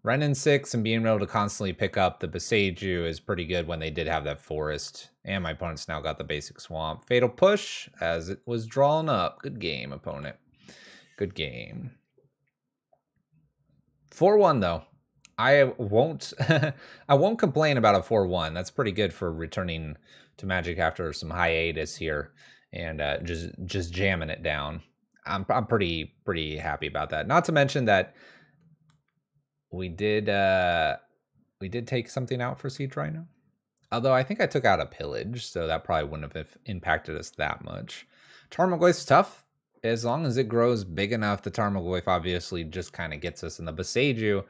Renin 6 and being able to constantly pick up the Boseiju is pretty good when they did have that forest. And my opponent's now got the basic swamp. Fatal push as it was drawn up. Good game, opponent. Good game. 4-1 though. I won't I won't complain about a 4-1. That's pretty good for returning to Magic after some hiatus here and just jamming it down. I'm pretty happy about that. Not to mention that we did take something out for Siege Rhino. Although I think I took out a pillage, so that probably wouldn't have impacted us that much. Tarmogoyf's tough. As long as it grows big enough, the Tarmogoyf obviously just kind of gets us in the Boseiju.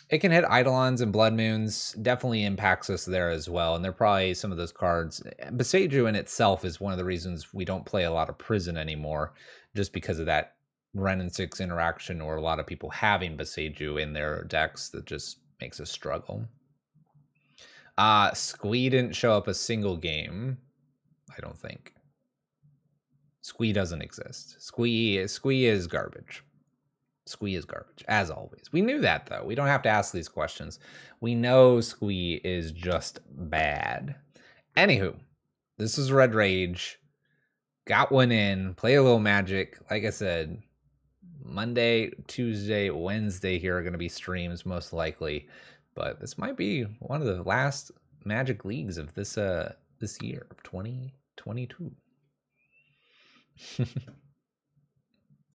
It can hit Eidolons and Blood Moons, definitely impacts us there as well. And they're probably some of those cards. Boseiju in itself is one of the reasons we don't play a lot of Prison anymore, just because of that Renin 6 interaction or a lot of people having Boseiju in their decks that just makes us struggle. Squee didn't show up a single game, I don't think. Squee doesn't exist. Squee is garbage. Squee is garbage, as always. We knew that, though. We don't have to ask these questions. We know Squee is just bad. Anywho, this is Red Rage. Got one in. Play a little Magic. Like I said, Monday, Tuesday, Wednesday here are going to be streams, most likely. But this might be one of the last Magic Leagues of this year, of 2022.